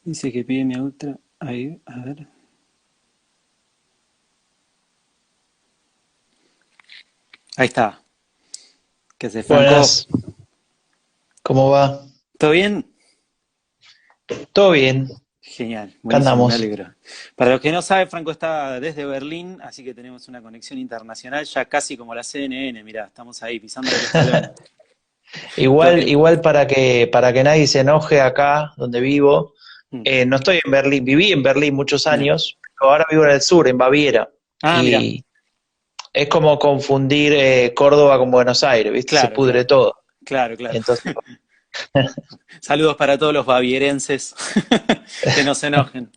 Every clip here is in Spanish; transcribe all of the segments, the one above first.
Dice que pide mi ultra. Ahí, a ver. Ahí está. ¿Qué hace, Franco? Buenas, ¿cómo va? ¿Todo bien? ¿Todo bien? Genial, Acá buenísimo, me andamos. alegro. Para los que no saben, Franco está desde Berlín, así que tenemos una conexión internacional, ya casi como la CNN. Mirá, estamos ahí pisándole los talones. Todo Igual, bien. igual para que nadie se enoje acá donde vivo, Mm, no estoy en Berlín, viví en Berlín muchos mira. años, pero ahora vivo en el sur, en Baviera, Ah, mira. y es como confundir Córdoba con Buenos Aires, ¿viste? Se Claro, pudre claro. todo. Claro, claro. Entonces, Saludos para todos los bavierenses que no se enojen.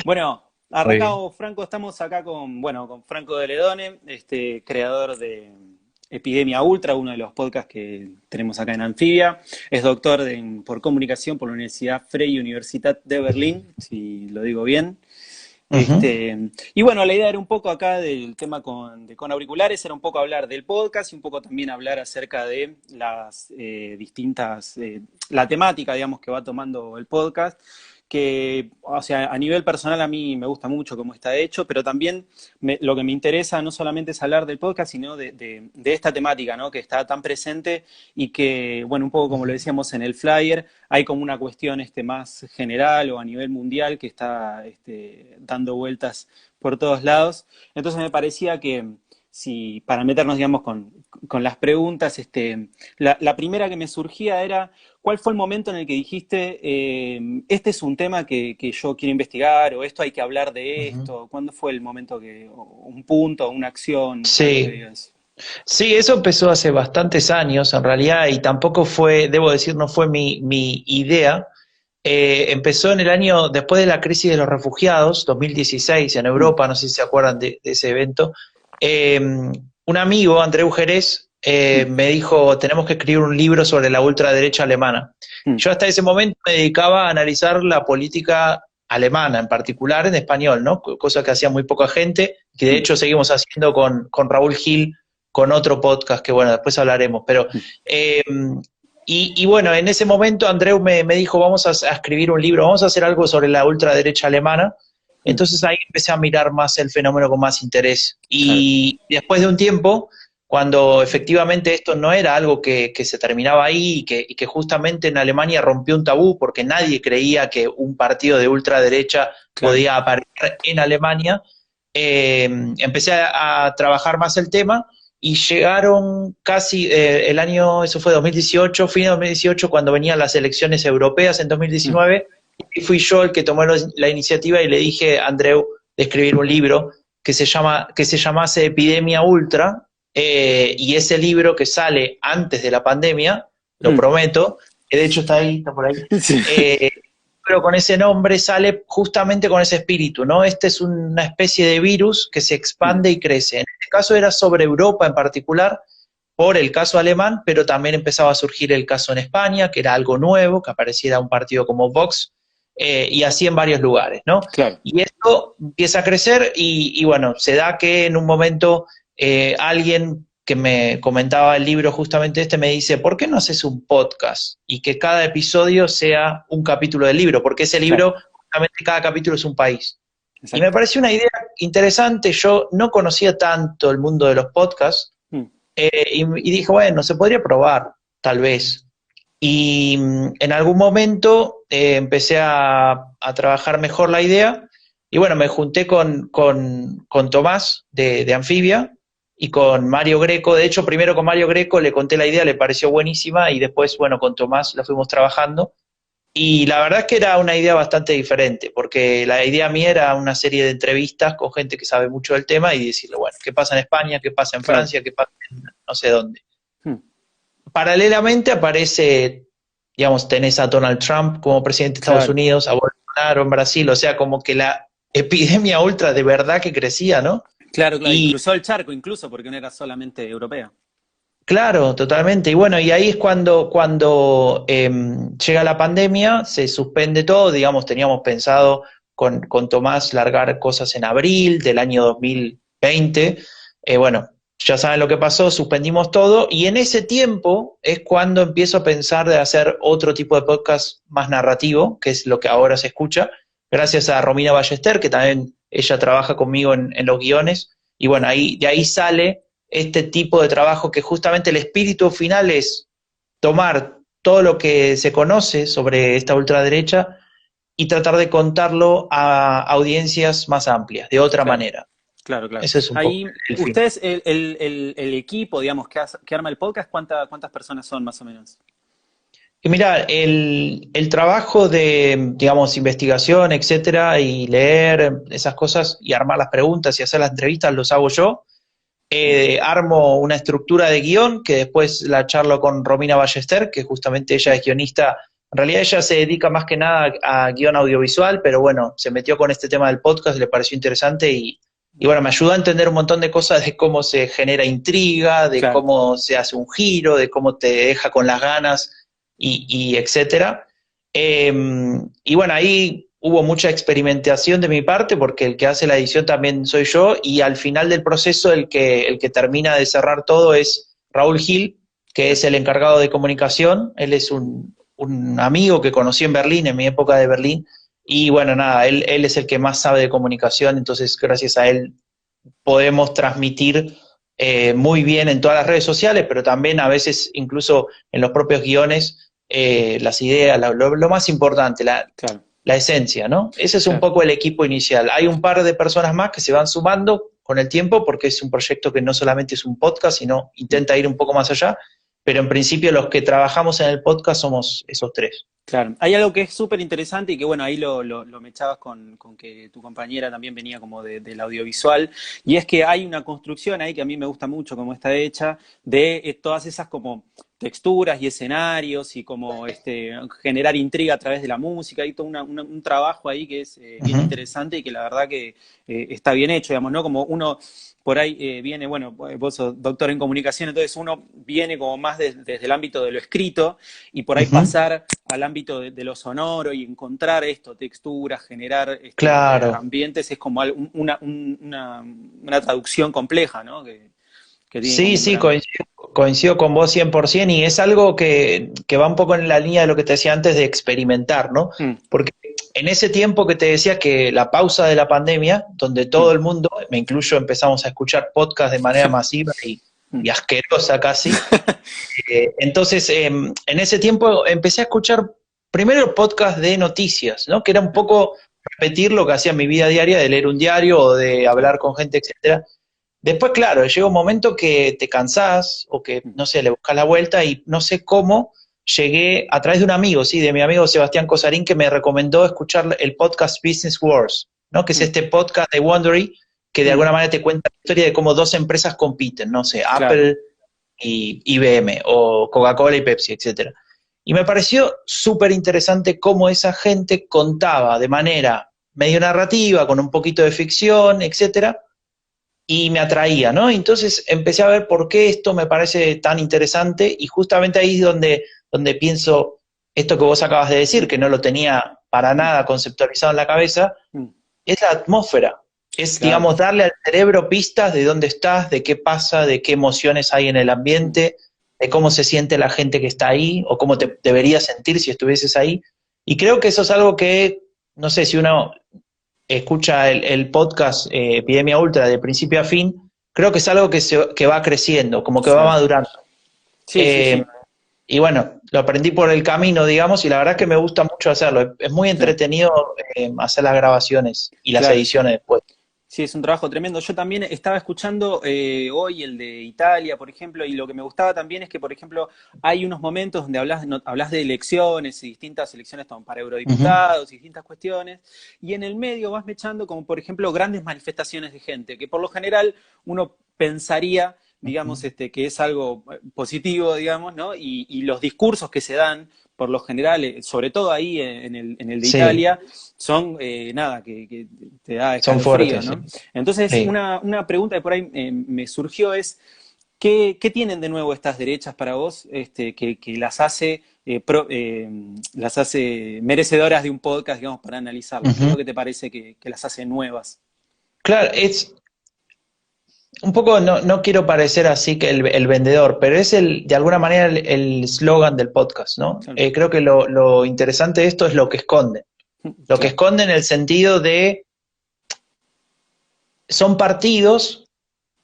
Bueno, muy bien. arrancamos, Franco, estamos acá con Franco de Ledone, creador de Epidemia Ultra, uno de los podcasts que tenemos acá en Anfibia. Es doctor por comunicación por la Universidad Freie Universität de Berlín, si lo digo bien. Ujú. Y bueno, la idea era un poco acá del tema con auriculares, era un poco hablar del podcast y un poco también hablar acerca de las la temática, digamos, que va tomando el podcast, que, o sea, a nivel personal a mí me gusta mucho cómo está hecho, pero también lo que me interesa no solamente es hablar del podcast, sino de esta temática, ¿no? Que está tan presente y que, bueno, un poco como lo Ujú. decíamos en el flyer, hay como una cuestión más general o a nivel mundial que está dando vueltas por todos lados. Entonces me parecía que si para meternos, digamos, con las preguntas, la primera que me surgía era, ¿cuál fue el momento en el que dijiste, este es un tema que yo quiero investigar o esto hay que hablar de Ujú. esto? ¿Cuándo fue el momento o un punto, una acción, algo que Sí, digas? sí, eso empezó hace bastantes años en realidad y tampoco fue, debo decir, no fue mi idea. Empezó en el año, después de la crisis de los refugiados, 2016, en Mm, Europa, no sé si se acuerdan de ese evento. Un amigo, Andreu Jerez, mm, me dijo, tenemos que escribir un libro sobre la ultraderecha alemana. mm, Yo hasta ese momento me dedicaba a analizar la política alemana, en particular en español, ¿no? Cosa que hacía muy poca gente, que de mm, hecho seguimos haciendo con Raúl Gil, con otro podcast que, bueno, después hablaremos. Pero mm, eh, y bueno, en ese momento Andreu me dijo, vamos a escribir un libro, vamos a hacer algo sobre la ultraderecha alemana. mm, Entonces ahí empecé a mirar más el fenómeno con más interés. claro, Y después de un tiempo, cuando efectivamente esto no era algo que se terminaba ahí y que justamente en Alemania rompió un tabú porque nadie creía que un partido de ultraderecha claro. podía aparecer en Alemania, empecé a trabajar más el tema y llegaron casi el año, eso fue 2018, fin de 2018, cuando venían las elecciones europeas en Mm, 2019, y fui yo el que tomó la iniciativa y le dije a Andreu de escribir un libro que se llamase Epidemia Ultra, y ese libro que sale antes de la pandemia, lo mm. prometo, que de hecho está ahí, está por ahí, Sí, eh, pero con ese nombre sale justamente con ese espíritu, ¿no? Este es una especie de virus que se mm, expande y crece. En este caso era sobre Europa en particular, por el caso alemán, pero también empezaba a surgir el caso en España, que era algo nuevo, que apareciera un partido como Vox, y así en varios lugares, ¿no? claro. Y esto empieza a crecer y bueno, se da que en un momento alguien que me comentaba el libro justamente este me dice, ¿por qué no haces un podcast? Y que cada episodio sea un capítulo del libro, porque ese Claro, libro, justamente cada capítulo es un país. Y me exacto. pareció una idea interesante, yo no conocía tanto el mundo de los podcasts, Mm, y dije, bueno, se podría probar, tal vez. Y en algún momento empecé a trabajar mejor la idea y bueno, me junté con Tomás de Anfibia y con Mario Greco. De hecho, primero con Mario Greco le conté la idea, le pareció buenísima y después, bueno, con Tomás la fuimos trabajando. Y la verdad es que era una idea bastante diferente, porque la idea mía era una serie de entrevistas con gente que sabe mucho del tema y decirle, bueno, ¿qué pasa en España? ¿Qué pasa en claro. Francia? ¿Qué pasa en no sé dónde? Mm, Paralelamente aparece, digamos, tenés a Donald Trump como presidente de Estados claro. Unidos, a Bolsonaro en Brasil, o sea, como que la epidemia ultra de verdad que crecía, ¿no? Claro, claro. Y Y cruzó el charco incluso porque no era solamente europea. claro, totalmente. Y bueno, y ahí es cuando llega la pandemia, se suspende todo, digamos, teníamos pensado con Tomás largar cosas en abril del año 2020. Bueno, ya saben lo que pasó, suspendimos todo, y en ese tiempo es cuando empiezo a pensar de hacer otro tipo de podcast más narrativo, que es lo que ahora se escucha, gracias a Romina Ballester, que también ella trabaja conmigo en los guiones, y bueno, de ahí sale este tipo de trabajo que justamente el espíritu final es tomar todo lo que se conoce sobre esta ultraderecha y tratar de contarlo a audiencias más amplias, de otra Claro, manera. claro, claro. Ese es un poco Ahí, el fin. ustedes, el equipo, digamos, que arma el podcast, ¿cuántas personas son más o menos? Y mira, el trabajo de, digamos, investigación, etcétera, y leer esas cosas y armar las preguntas y hacer las entrevistas los hago yo. Mm. Armo una estructura de guión que después la charlo con Romina Ballester, que justamente ella es guionista. En realidad ella se dedica más que nada a guión audiovisual, pero bueno, se metió con este tema del podcast, le pareció interesante y bueno, me ayudó a entender un montón de cosas de cómo se genera intriga, de Claro, cómo se hace un giro, de cómo te deja con las ganas y etcétera. Eh, y bueno, ahí hubo mucha experimentación de mi parte, porque el que hace la edición también soy yo, y al final del proceso el que termina de cerrar todo es Raúl Gil, que claro. es el encargado de comunicación. Él es un amigo que conocí en Berlín, en mi época de Berlín, y bueno, nada, él es el que más sabe de comunicación, entonces gracias a él podemos transmitir muy bien en todas las redes sociales, pero también a veces incluso en los propios guiones, las ideas, lo más importante, Claro, la esencia, ¿no? Ese es un claro. poco el equipo inicial. Hay un par de personas más que se van sumando con el tiempo porque es un proyecto que no solamente es un podcast, sino Mm. intenta ir un poco más allá, pero en principio los que trabajamos en el podcast somos esos tres. Claro, hay algo que es súper interesante y que bueno, ahí lo mechabas con que tu compañera también venía como del audiovisual, y es que hay una construcción ahí que a mí me gusta mucho cómo está hecha, de todas esas como texturas y escenarios y como generar intriga a través de la música, hay todo un trabajo ahí que es Uh bien -huh. interesante y que la verdad que está bien hecho, digamos, ¿no? Como uno por ahí viene, bueno, vos sos doctor en comunicación, entonces uno viene como más desde el ámbito de lo escrito y por Uh ahí -huh. pasar al ámbito de lo sonoro y encontrar esto, texturas, generar Claro. ambientes, es como una traducción compleja, ¿no? Que tiene Sí, como un sí, gran... coincido con vos 100% y es algo que va un poco en la línea de lo que te decía antes de experimentar, ¿no? Mm, Porque en ese tiempo que te decía que la pausa de la pandemia, donde todo mm, el mundo, me incluyo, empezamos a escuchar podcast de manera masiva mm, y asquerosa casi, entonces en ese tiempo empecé a escuchar primero podcast de noticias, ¿no? Que era un claro, poco repetir lo que hacía en mi vida diaria, de leer un diario o de claro, hablar con gente, etcétera. Después, claro, llega un momento que te cansás o que, mm, no sé, le buscas la vuelta y no sé cómo llegué a través de un amigo, sí, de mi amigo Sebastián Cosarín, que me recomendó escuchar el podcast Business Wars, ¿no? Que es mm, este podcast de Wondery que de mm, alguna manera te cuenta la historia de cómo dos empresas compiten, no sé, claro, Apple y IBM o Coca-Cola y Pepsi, etcétera. Y me pareció súper interesante cómo esa gente contaba de manera medio narrativa, con un poquito de ficción, etcétera, y me atraía, ¿no? Entonces empecé a ver por qué esto me parece tan interesante y justamente ahí es donde pienso esto que vos acabas de decir, que no lo tenía para mm, nada conceptualizado en la cabeza, mm, es la atmósfera. Es, claro, digamos, darle al cerebro pistas de dónde estás, de qué pasa, de qué emociones hay en el mm, ambiente, de cómo se siente la gente que está ahí o cómo mm, te deberías sentir si estuvieses ahí. Y creo que eso es algo que, no sé, si uno escucha el podcast Epidemia Ultra de principio a fin, creo que es algo que va creciendo, como que va claro. madurando. Sí, sí, Eh, sí, y bueno, lo aprendí por el camino, digamos, y la verdad es que me gusta mucho hacerlo. Es muy claro, entretenido hacer las grabaciones y las claro, sí. ediciones después. Sí, es un trabajo tremendo. Yo también estaba escuchando hoy el de Italia, por ejemplo, y lo que me gustaba también es que, por ejemplo, hay unos momentos donde hablas de elecciones y distintas elecciones para Uh -huh. eurodiputados y distintas cuestiones, y en el medio vas mechando como, por ejemplo, grandes manifestaciones de gente, que por lo general uno pensaría, digamos, que es algo positivo, digamos, ¿no? Y los discursos que se dan, por lo general, sobre todo ahí en el de Sí, Italia, son nada, que te da son escalofrío, fuertes, sí. ¿no? Entonces, Sí. una pregunta que por ahí me surgió es, ¿qué tienen de nuevo estas derechas para vos que las hace merecedoras de un podcast, digamos, para analizarlas? ¿Qué es Uh-huh. lo que te parece que las hace nuevas? Claro, un poco, no quiero parecer así que el vendedor, pero es de alguna manera el slogan del podcast, ¿no? Claro, Creo que lo interesante de esto es lo que esconde. Lo que claro, esconde en el sentido de, son partidos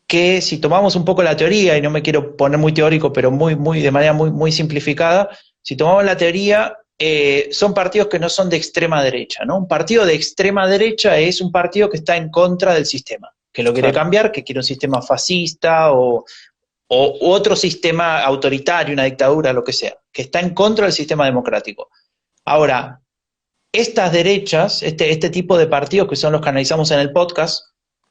que si tomamos un poco la teoría, y no me quiero poner muy teórico, pero de manera muy simplificada, si tomamos la teoría, son partidos que no son de extrema derecha, ¿no? Un partido de extrema derecha es un partido que está en contra del sistema, que lo quiere claro, cambiar, que quiere un sistema fascista u otro sistema autoritario, una dictadura, lo que sea, que está en contra del sistema democrático. Ahora, estas derechas, este tipo de partidos que son los que analizamos en el podcast,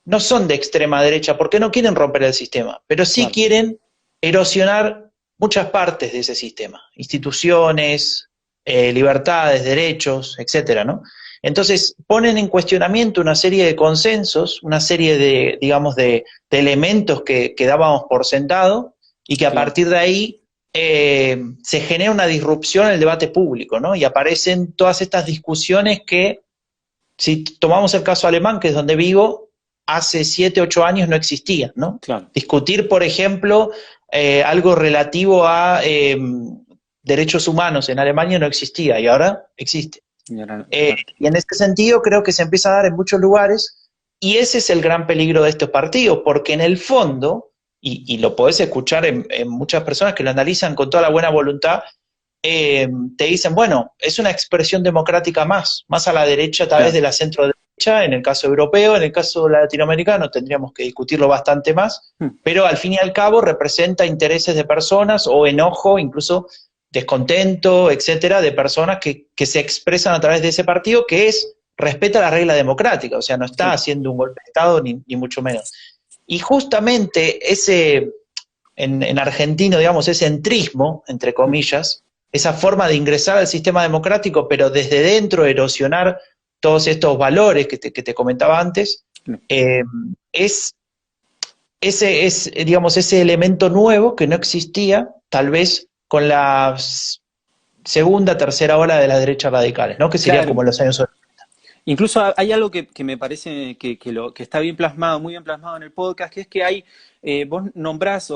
no son de extrema derecha porque no quieren romper el sistema, pero sí claro, quieren erosionar muchas partes de ese sistema, instituciones, libertades, derechos, etcétera, ¿no? Entonces ponen en cuestionamiento una serie de consensos, una serie de, digamos, de elementos que dábamos por sentado y que a claro, partir de ahí se genera una disrupción en el debate público, ¿no? Y aparecen todas estas discusiones que, si tomamos el caso alemán, que es donde vivo, hace 7, 8 años no existían, ¿no? claro. Discutir, por ejemplo, algo relativo a derechos humanos en Alemania no existía y ahora existe. Y ahora, claro, Y en este sentido creo que se empieza a dar en muchos lugares y ese es el gran peligro de estos partidos, porque en el fondo, y lo podés escuchar en muchas personas que lo analizan con toda la buena voluntad, te dicen, bueno, es una expresión democrática más a la derecha, tal vez claro. de la centro derecha, en el caso europeo, en el caso latinoamericano tendríamos que discutirlo bastante más, Mm, pero al fin y al cabo representa intereses de personas o enojo, incluso descontento, etcétera, de personas que se expresan a través de ese partido que respeta la regla democrática, o sea, no está sí, haciendo un golpe de Estado ni mucho menos. Y justamente en argentino, digamos, ese entrismo, entre mm, comillas, esa forma de ingresar al sistema democrático, pero desde dentro erosionar todos estos valores que te comentaba antes, mm. eh, es, digamos, ese elemento nuevo que no existía, tal vez con la segunda, tercera ola de las derechas radicales, ¿no? Que sería Claro. como en los años 80. Incluso hay algo que me parece que está bien plasmado, muy bien plasmado en el podcast, que es que hay, vos nombrás,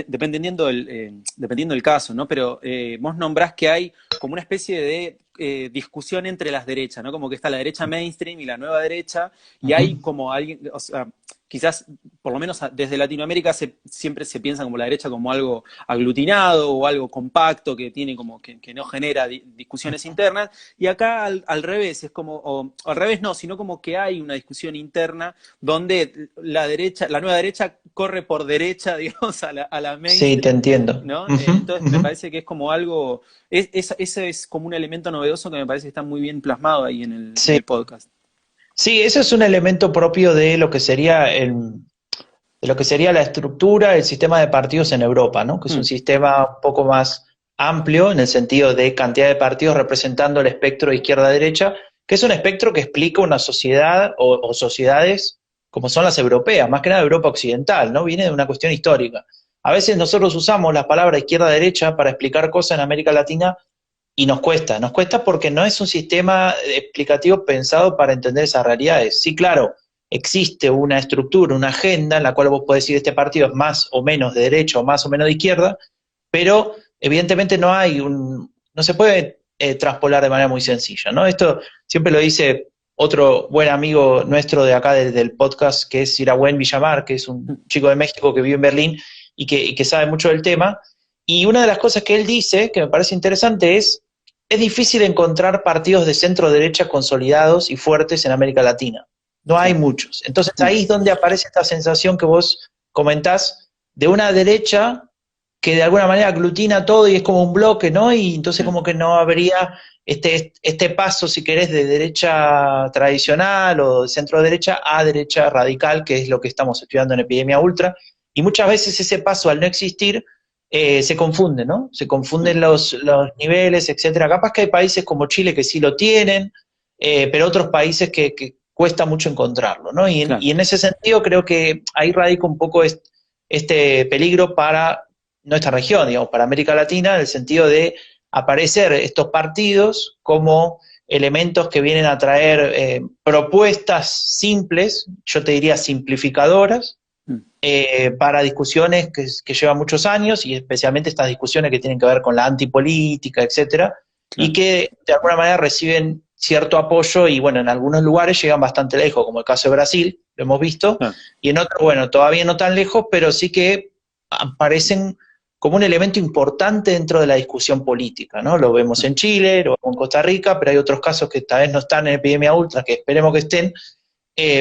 dependiendo del caso, ¿no? Pero vos nombrás que hay como una especie de discusión entre las derechas, ¿no? Como que está la derecha mainstream y la nueva derecha, y Uh hay -huh. como alguien, o sea, quizás, por lo menos desde Latinoamérica, siempre se piensa como la derecha como algo aglutinado o algo compacto que tiene como que no genera discusiones internas. Y acá al revés, es como, o al revés no, sino como que hay una discusión interna donde la derecha, la nueva derecha corre por derecha, digamos, a la Sí, te mainstream, entiendo. ¿no? Uh -huh, Entonces uh me -huh. parece que es como algo, ese es como un elemento novedoso que me parece que está muy bien plasmado ahí en Sí. el podcast. Sí, ese es un elemento propio de lo que sería de lo que sería la estructura, el sistema de partidos en Europa, ¿no? Que es un Mm, sistema un poco más amplio en el sentido de cantidad de partidos representando el espectro de izquierda-derecha, que es un espectro que explica una sociedad o sociedades como son las europeas, más que nada Europa occidental, ¿no? Viene de una cuestión histórica. A veces nosotros usamos la palabra izquierda-derecha para explicar cosas en América Latina y nos cuesta porque no es un sistema explicativo pensado para entender esas realidades. Sí, claro, existe una estructura, una agenda en la cual vos podés decir este partido es más o menos de derecha o más o menos de izquierda, pero evidentemente no se puede traspolar de manera muy sencilla, ¿no? Esto siempre lo dice otro buen amigo nuestro de acá del podcast, que es Irawen Villamar, que es un mm, chico de México que vive en Berlín y que sabe mucho del tema. Y una de las cosas que él dice, que me parece interesante, es difícil encontrar partidos de centro derecha consolidados y fuertes en América Latina. No hay claro. muchos. Entonces Mm, ahí es donde aparece esta sensación que vos comentás de una derecha que de alguna manera aglutina todo y es como un bloque, ¿no? Y entonces mm, como que no habría este paso, si querés, de derecha tradicional o de centro derecha a derecha radical, que es lo que estamos estudiando en Epidemia Ultra. Y muchas veces ese paso, al no existir, se confunde, ¿no? Se mm, confunden los niveles, etcétera. Capaz que hay países como Chile que sí lo tienen, pero otros países que cuesta mucho encontrarlo, ¿no? claro. Y en ese sentido creo que ahí radica un poco este peligro para nuestra región, digamos, para América Latina, en el sentido de aparecer estos partidos como elementos que vienen a traer propuestas simples, yo te diría simplificadoras, Mm, para discusiones que llevan muchos años y especialmente estas discusiones que tienen que ver con la antipolítica, etcétera, y claro. que de alguna manera reciben cierto apoyo y bueno, en algunos lugares llegan bastante lejos, como el caso de Brasil, lo hemos visto, Claro. y en otros, bueno, todavía no tan lejos, pero sí que aparecen como un elemento importante dentro de la discusión política, ¿no? Lo vemos en Chile, lo vemos en Costa Rica, pero hay otros casos que tal vez no están en epidemia ultra, que esperemos que estén,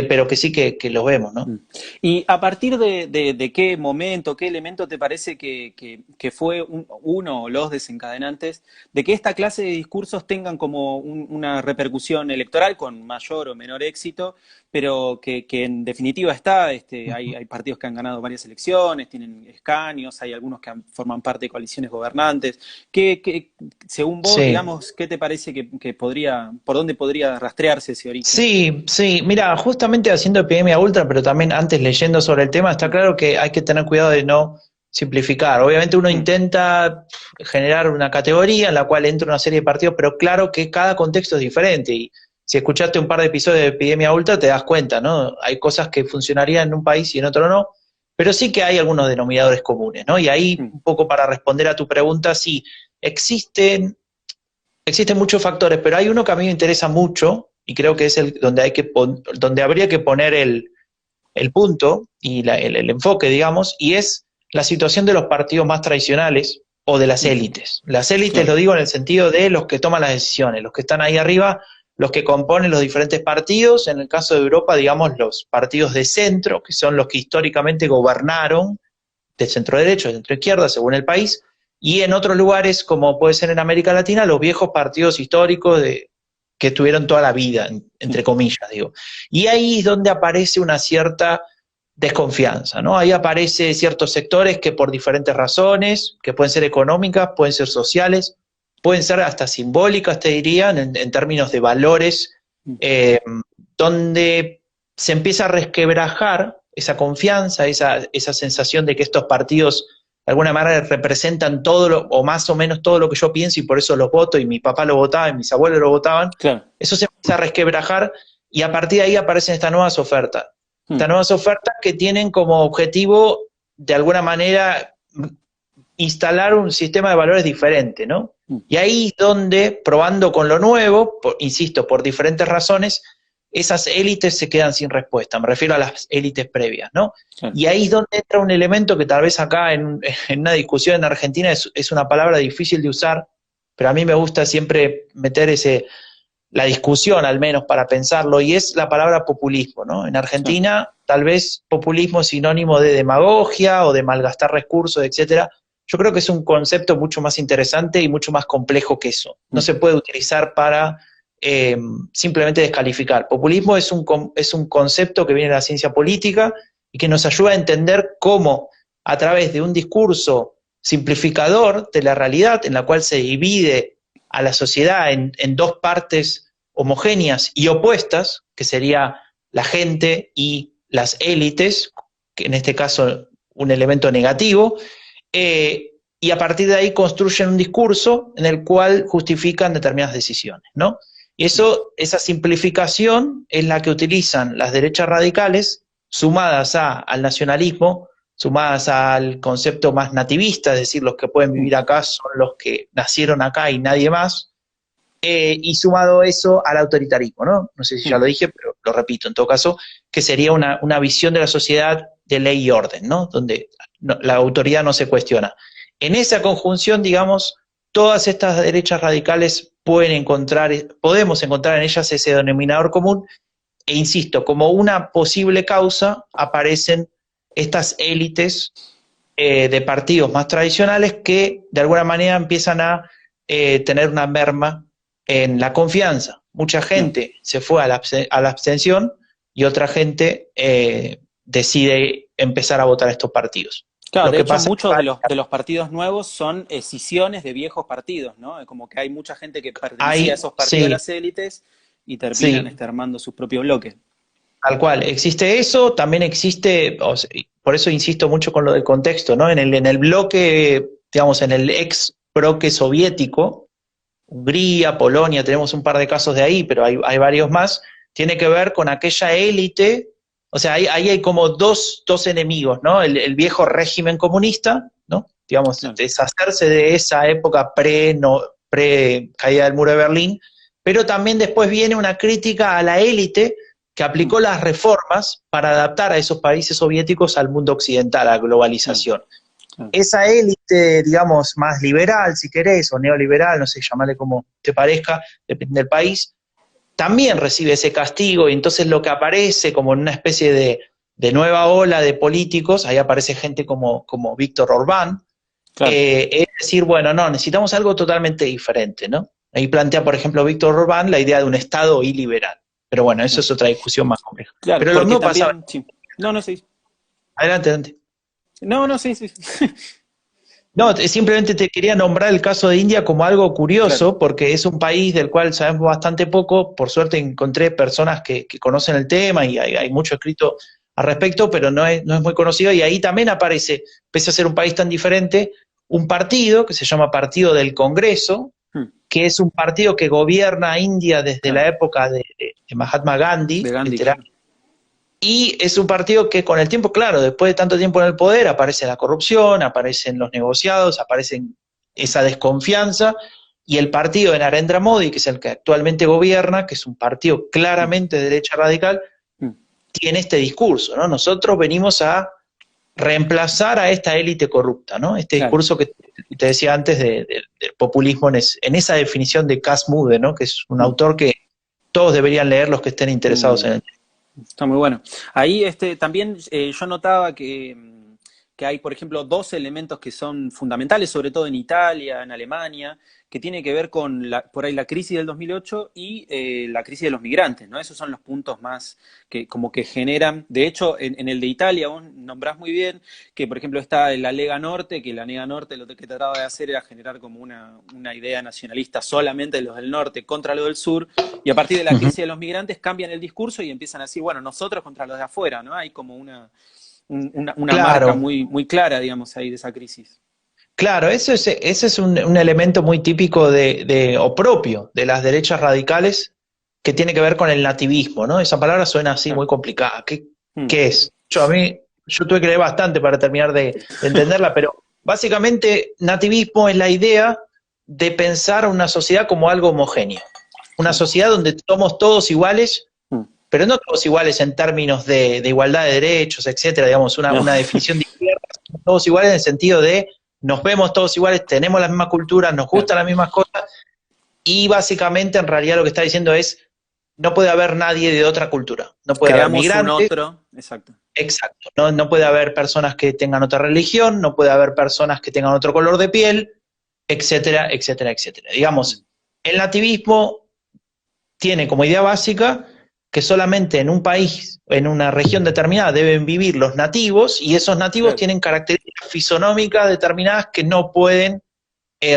pero que sí que los vemos, ¿no? Mm. ¿Y a partir de qué momento, qué elemento te parece que fue uno o los desencadenantes de que esta clase de discursos tengan como una repercusión electoral con mayor o menor éxito, pero que en definitiva está, hay partidos que han ganado varias elecciones, tienen escaños, hay algunos que forman parte de coaliciones gobernantes? Según vos, Sí. digamos, ¿qué te parece que podría, por dónde podría rastrearse ese origen? Sí, sí, mira, justamente haciendo epidemia ultra, pero también antes leyendo sobre el tema, está Mm, claro que hay que tener cuidado de no simplificar. Obviamente uno mm, intenta generar una categoría en la cual entra una serie de partidos, pero claro que cada contexto es diferente y si escuchaste un par de episodios de epidemia ultra te das cuenta, ¿no? Hay cosas que funcionarían en un país y en otro no, pero sí que hay algunos denominadores comunes, ¿no? Y ahí, mm, un poco para responder a tu pregunta, sí, existen muchos factores, pero hay uno que a mí me interesa mucho y creo que es el donde donde habría que poner el punto y el enfoque, digamos, y es la situación de los partidos más tradicionales o de las mm, élites. Las élites lo claro. digo en el sentido de los que toman las decisiones, los que están ahí arriba, los que componen los diferentes partidos, en el caso de Europa, digamos, los partidos de centro, que son los que históricamente gobernaron de centro derecho, de centro izquierda, según el país, y en otros lugares, como puede ser en América Latina, los viejos partidos históricos que tuvieron toda la vida, Mm, entre comillas, digo. Y ahí es donde aparece una cierta desconfianza, ¿no? Ahí aparecen ciertos sectores que por diferentes razones, que pueden ser económicas, pueden ser sociales, pueden ser hasta simbólicas, te dirían, en términos de valores, mm, eh, donde se empieza a resquebrajar esa confianza, esa sensación de que estos partidos de alguna manera representan todo o más o menos todo lo que yo pienso y por eso los voto y mi papá lo votaba y mis abuelos lo votaban, claro. eso se empieza a resquebrajar y a partir de ahí aparecen Mm, estas nuevas ofertas que tienen como objetivo de alguna manera instalar un sistema de valores diferente, ¿no? mm, Y ahí es donde, probando con lo nuevo, insisto, por diferentes razones, esas élites se quedan sin respuesta. Me refiero a las élites previas, ¿no? claro. Y ahí es donde entra un elemento que tal vez acá en una discusión en Argentina es una palabra difícil de usar, pero a mí me gusta siempre meter la discusión al menos para pensarlo, y es la palabra populismo, ¿no? En Claro. Argentina, tal vez populismo es sinónimo de demagogia o de malgastar recursos, etcétera. Yo creo que es un concepto mucho más interesante y mucho más complejo que eso. No Mm, se puede utilizar para simplemente descalificar. Populismo es un concepto que viene de la ciencia política y que nos ayuda a entender cómo a través de un discurso simplificador de la realidad en la cual se divide a la sociedad en dos partes homogéneas y opuestas, que sería la gente y las élites, que en este caso un elemento negativo, y a partir de ahí construyen un discurso en el cual justifican determinadas decisiones, ¿no? Y mm, esa simplificación es la que utilizan las derechas radicales, sumadas al nacionalismo, sumadas al concepto más nativista, es decir, los que pueden mm, vivir acá son los que nacieron acá y nadie más, y sumado eso al autoritarismo, ¿no? No sé si ya mm, lo dije, pero lo repito, en todo caso, que sería una visión de la sociedad de ley y orden, ¿no? Donde la autoridad no se cuestiona. En esa conjunción, digamos, todas estas derechas radicales podemos encontrar en ellas ese denominador común, e insisto, como una posible causa aparecen estas élites de partidos más tradicionales que de alguna manera empiezan a tener una merma en la confianza. Mucha claro. gente se fue a la abstención y otra gente decide empezar a votar a estos partidos. Claro, Lo de que hecho, pasa muchos de los partidos nuevos son escisiones de viejos partidos, ¿no? Como que hay mucha gente que pertenecía a hay, esos partidos de sí, las élites y terminan sí, armando sus propios bloques. tal cual. Existe eso, también existe, o sea, por eso insisto mucho con lo del contexto, ¿no? En el bloque, digamos, en el ex bloque soviético, Hungría, Polonia, tenemos un par de casos de ahí, pero hay varios más, tiene que ver con aquella élite O sea, ahí hay como dos enemigos, ¿no? El viejo régimen comunista, ¿no? Digamos, Claro. deshacerse de esa época pre caída del muro de Berlín, pero también después viene una crítica a la élite que Mm, aplicó las reformas para adaptar a esos países soviéticos al mundo occidental, a la claro, globalización. claro. Esa élite, digamos, más liberal, si querés, o neoliberal, no sé, llamarle como te parezca, depende del país, también recibe ese castigo, y entonces lo que aparece como en una especie de nueva ola de políticos, ahí aparece gente como Víctor Orbán, Claro. es decir, bueno, no, necesitamos algo totalmente diferente, ¿no? Ahí plantea, por ejemplo, Víctor Orbán la idea de un Estado iliberal. Pero bueno, eso Claro, es otra discusión más compleja. claro, Pero lo porque mismo pasaba. también, sí. No, no, sí. Adelante, adelante. No, no, sí, sí. No, simplemente te quería nombrar el caso de India como algo Claro. curioso, porque es un país del cual sabemos bastante poco. Por suerte encontré personas que conocen el tema y hay mucho escrito al respecto, pero no es muy conocido. Y ahí también aparece, pese a ser un país tan diferente, un partido que se llama Partido del Congreso, Mm, que es un partido que gobierna a India desde claro. la época de Mahatma De Gandhi, Gandhi, literal. claro. Y es un partido que con el tiempo, claro, después de tanto tiempo en el poder, aparece la corrupción, aparecen los negociados, aparecen esa desconfianza, y el partido de Narendra Modi, que es el que actualmente gobierna, que es un partido Mm, claramente de derecha radical, mm, tiene este discurso, ¿no? Nosotros venimos a reemplazar a esta élite corrupta, ¿no? Este claro. discurso que te decía antes del populismo en esa definición de Cass Mudde, ¿no? Que es un Mm, autor que todos deberían leer los que estén interesados mm. en el Está muy bueno. Ahí también yo notaba que hay, por ejemplo, dos elementos que son fundamentales, sobre todo en Italia, en Alemania, que tiene que ver con por ahí la crisis del 2008 y la crisis de los migrantes, ¿no? Esos son los puntos más que como que generan. De hecho, en el de Italia, vos nombrás muy bien que, por ejemplo, está la Lega Norte, que la Lega Norte lo que trataba de hacer era generar como una idea nacionalista solamente de los del norte contra los del sur, y a partir de la Uh -huh. crisis de los migrantes cambian el discurso y empiezan a decir, bueno, nosotros contra los de afuera, ¿no? Hay como una marca Claro, muy, muy clara, digamos, ahí de esa crisis. claro, ese es un elemento muy típico o propio de las derechas radicales que tiene que ver con el nativismo, ¿no? Esa palabra suena así Claro. muy complicada. Mm, ¿Qué es? Yo tuve que leer bastante para terminar de entenderla, pero básicamente nativismo es la idea de pensar una sociedad como algo homogéneo. Una claro. sociedad donde somos todos iguales, Mm. pero no todos iguales en términos de igualdad de derechos, etcétera, digamos, una definición de izquierda, todos iguales en el sentido de nos vemos todos iguales, tenemos la misma cultura, nos Claro. gustan las mismas cosas, y básicamente en realidad lo que está diciendo es no puede haber nadie de otra cultura, no puede haber Creamos un migrantes, otro, exacto. exacto, no puede haber personas que tengan otra religión, no puede haber personas que tengan otro color de piel, etcétera, etcétera, etcétera. Mm, Digamos, el nativismo tiene como idea básica que solamente en un país, en una región determinada, deben vivir los nativos, y esos nativos claro. tienen características fisonómicas determinadas que no pueden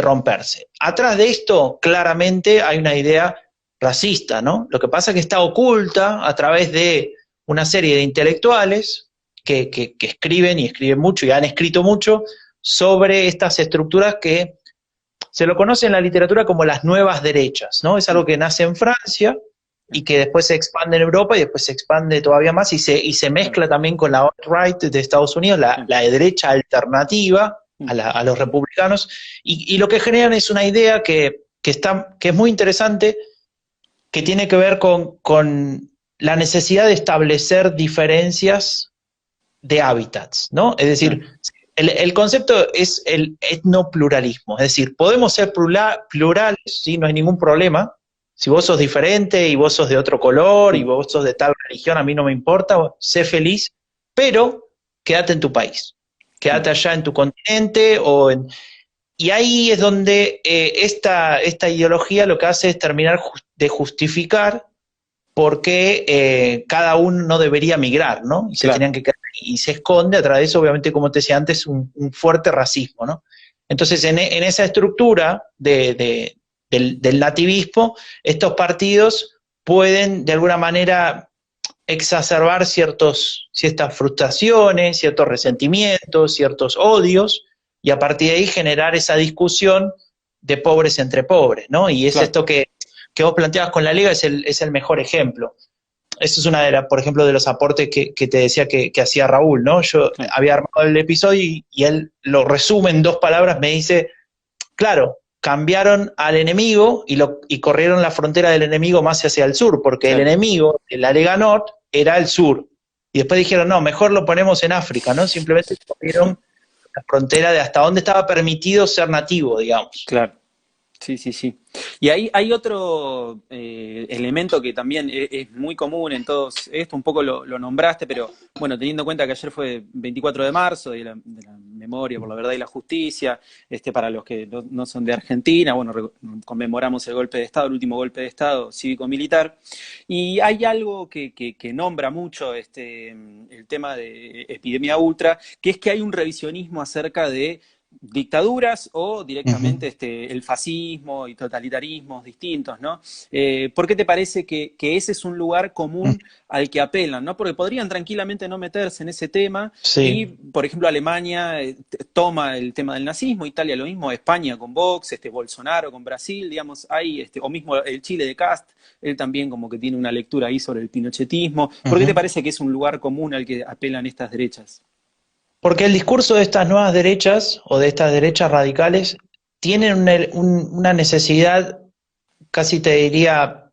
romperse. Atrás de esto, claramente, hay una idea racista, ¿no? Lo que pasa es que está oculta a través de una serie de intelectuales que escriben y escriben mucho y han escrito mucho sobre estas estructuras que se lo conoce en la literatura como las nuevas derechas, ¿no? Es algo Mm, que nace en Francia y que después se expande en Europa y después se expande todavía más y se claro. mezcla también con la alt-right de Estados Unidos, Claro. la derecha alternativa Mm, a los republicanos, y lo que generan es una idea que es muy interesante, que tiene que ver con la necesidad de establecer diferencias de hábitats, ¿no? Es claro. decir, el concepto es el etnopluralismo, es decir, podemos ser plurales, ¿sí? No hay ningún problema. Si vos sos diferente y vos sos de otro color y Mm, vos sos de tal religión, a mí no me importa, sé feliz, pero quédate en tu país, claro. quédate allá en tu continente y ahí es donde esta ideología lo que hace es terminar de justificar por qué cada uno no debería migrar, ¿no? Y se Claro. tenían que quedar, y se esconde a través de eso, obviamente, como te decía antes, un fuerte racismo, ¿no? Entonces, en esa estructura del nativismo, estos partidos pueden, de alguna manera, exacerbar ciertas frustraciones, ciertos resentimientos, ciertos odios, y a partir de ahí generar esa discusión de pobres entre pobres, ¿no? Y es Claro. esto que vos planteabas con la Liga, es el mejor ejemplo. eso es una de las, por ejemplo, de los aportes que te decía que hacía Raúl, ¿no? Yo Claro. había armado el episodio y él lo resume en 2 palabras, me dice, claro, cambiaron al enemigo y corrieron la frontera del enemigo más hacia el sur, porque el Claro. enemigo, la Lega Nord, era el sur. Y después dijeron, no, mejor lo ponemos en África, ¿no? Simplemente corrieron la frontera de hasta dónde estaba permitido ser nativo, digamos. Claro. Sí, sí, sí. Y ahí hay otro elemento que también es muy común en todos esto, un poco lo nombraste, pero bueno, teniendo en cuenta que ayer fue 24 de marzo, de la memoria por la verdad y la justicia, para los que no son de Argentina, bueno, conmemoramos el golpe de Estado, el último golpe de Estado cívico-militar, y hay algo que nombra mucho el tema de epidemia ultra, que es que hay un revisionismo acerca de dictaduras o Ujú. directamente el fascismo y totalitarismos distintos, ¿no? ¿Por qué te parece que ese es un lugar Mm. común al que apelan, ¿no? Porque podrían tranquilamente no meterse en ese tema y, Sí. por ejemplo, Alemania toma el tema del nazismo, Italia lo mismo, España con Vox, Bolsonaro con Brasil, digamos, hay, o mismo el Chile de Cast, él también como que tiene una lectura ahí sobre el pinochetismo. ¿Por qué te Ujú. parece que es un lugar común al que apelan estas derechas? Porque el discurso de estas nuevas derechas o de estas derechas radicales tienen una necesidad, casi te diría,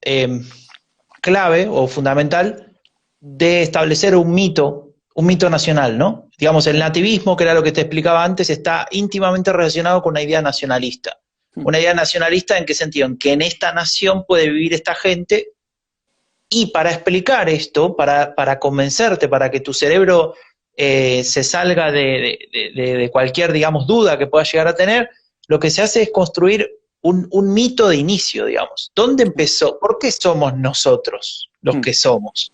clave o fundamental, de establecer un mito nacional, ¿no? Digamos, el Claro. nativismo, que era lo que te explicaba antes, está íntimamente relacionado con una idea nacionalista. Una idea nacionalista, ¿en qué sentido? En que en esta nación puede vivir esta gente, y para explicar esto, para convencerte, para que tu cerebro se salga de cualquier, digamos, duda que pueda llegar a tener, lo que se hace es construir un mito de inicio, digamos. ¿Dónde empezó? ¿Por qué somos nosotros los que somos?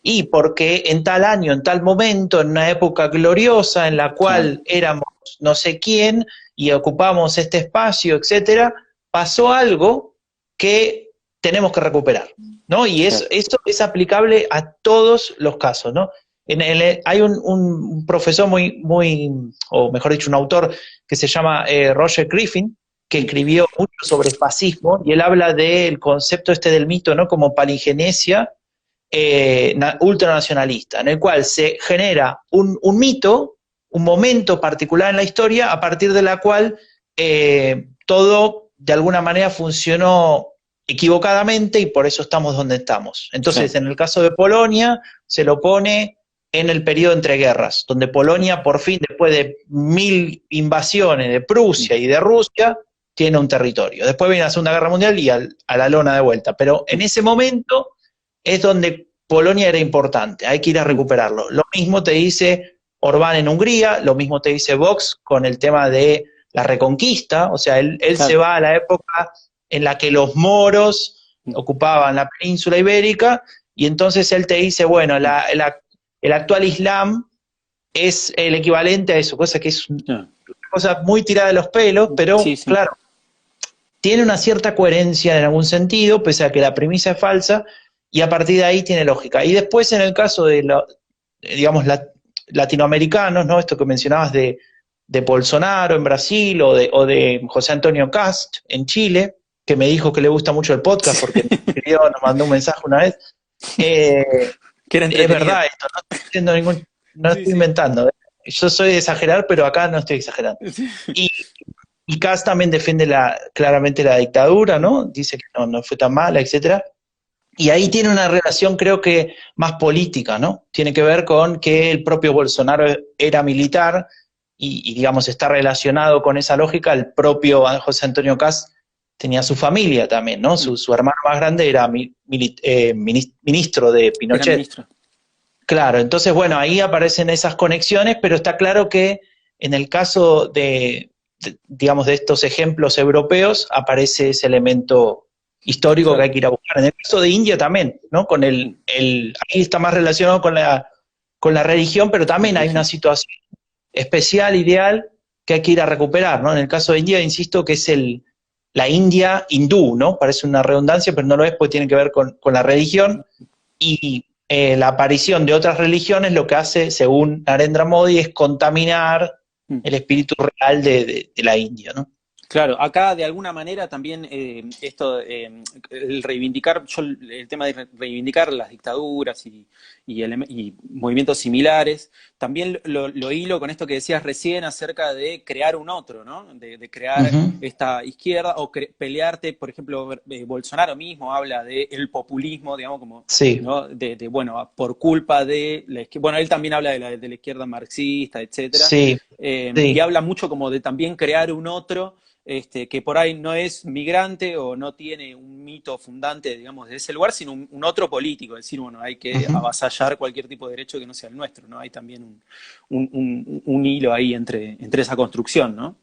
Y porque en tal año, en tal momento, en una época gloriosa en la Claro, cual éramos no sé quién y ocupamos este espacio, etcétera, pasó algo que tenemos que recuperar, ¿no? Y claro. eso es aplicable a todos los casos, ¿no? Hay un profesor o mejor dicho, un autor que se llama Roger Griffin, que escribió mucho sobre fascismo, y él habla del concepto del mito, ¿no? Como palingenesia ultranacionalista, en el cual se genera un mito, un momento particular en la historia, a partir de la cual todo de alguna manera funcionó equivocadamente y por eso estamos donde estamos. Entonces, Claro. en el caso de Polonia, se lo pone en el periodo entre guerras, donde Polonia por fin, después de 1000 invasiones de Prusia y de Rusia, tiene un territorio. Después viene la Segunda Guerra Mundial y a la lona de vuelta. Pero en ese momento es donde Polonia era importante, hay que ir a recuperarlo. Lo mismo te dice Orbán en Hungría, lo mismo te dice Vox con el tema de la reconquista, o sea, él se Claro. va a la época en la que los moros ocupaban la península ibérica, y entonces él te dice, bueno, el actual Islam es el equivalente a eso, cosa que es una Claro. cosa muy tirada de los pelos, Sí, pero sí. claro, tiene una cierta coherencia en algún sentido, pese a que la premisa es falsa, y a partir de ahí tiene lógica. Y después en el caso de, digamos, latinoamericanos, ¿no? Esto que mencionabas de Bolsonaro en Brasil o de José Antonio Cast en Chile, que me dijo que le gusta mucho el podcast porque me escribió, nos mandó un mensaje una vez. Eh, Que era es entretenido. verdad esto, no estoy diciendo no Sí, estoy sí. inventando. Yo soy de exagerar, pero acá no estoy exagerando. Sí. Y, y Kass también defiende claramente la dictadura, ¿no? Dice que no fue tan mala, etcétera. Y ahí tiene una relación, creo que, más política, ¿no? Tiene que ver con que el propio Bolsonaro era militar digamos, está relacionado con esa lógica. El propio José Antonio Kass tenía su familia también, ¿no? Su hermano más grande era ministro de Era Pinochet. ministro. Claro, entonces, bueno, ahí aparecen esas conexiones, pero está claro que en el caso digamos, de estos ejemplos europeos, aparece ese elemento histórico que hay Claro. que ir a buscar. En el caso de India también, ¿no? Ahí está más relacionado con la religión, pero Con la también hay una religión. situación especial, ideal, que hay que ir a recuperar, ¿no? En el caso de India, insisto, que es la India hindú, ¿no? Parece una redundancia, pero no lo es, porque tiene que ver con la religión, y la aparición de otras religiones lo que hace, según Narendra Modi, es contaminar el espíritu real de la India, ¿no? Claro, acá de alguna manera también el reivindicar, el tema de reivindicar las dictaduras y movimientos similares, también lo hilo con esto que decías recién acerca de crear un otro, ¿no? De crear Ujú. esta izquierda o pelearte, por ejemplo, Bolsonaro mismo habla del populismo, digamos, como, Sí, ¿no? Bueno, por culpa de la izquierda, bueno, él también habla de la izquierda marxista, etcétera, sí, y sí. habla mucho como de también crear un otro que por ahí no es migrante o no tiene un mito fundante, digamos, de ese lugar, sino un otro político, es decir, bueno, hay que Ujú. avasallar cualquier tipo de derecho que no sea el nuestro, ¿no? Hay también un hilo ahí entre esa construcción, ¿no?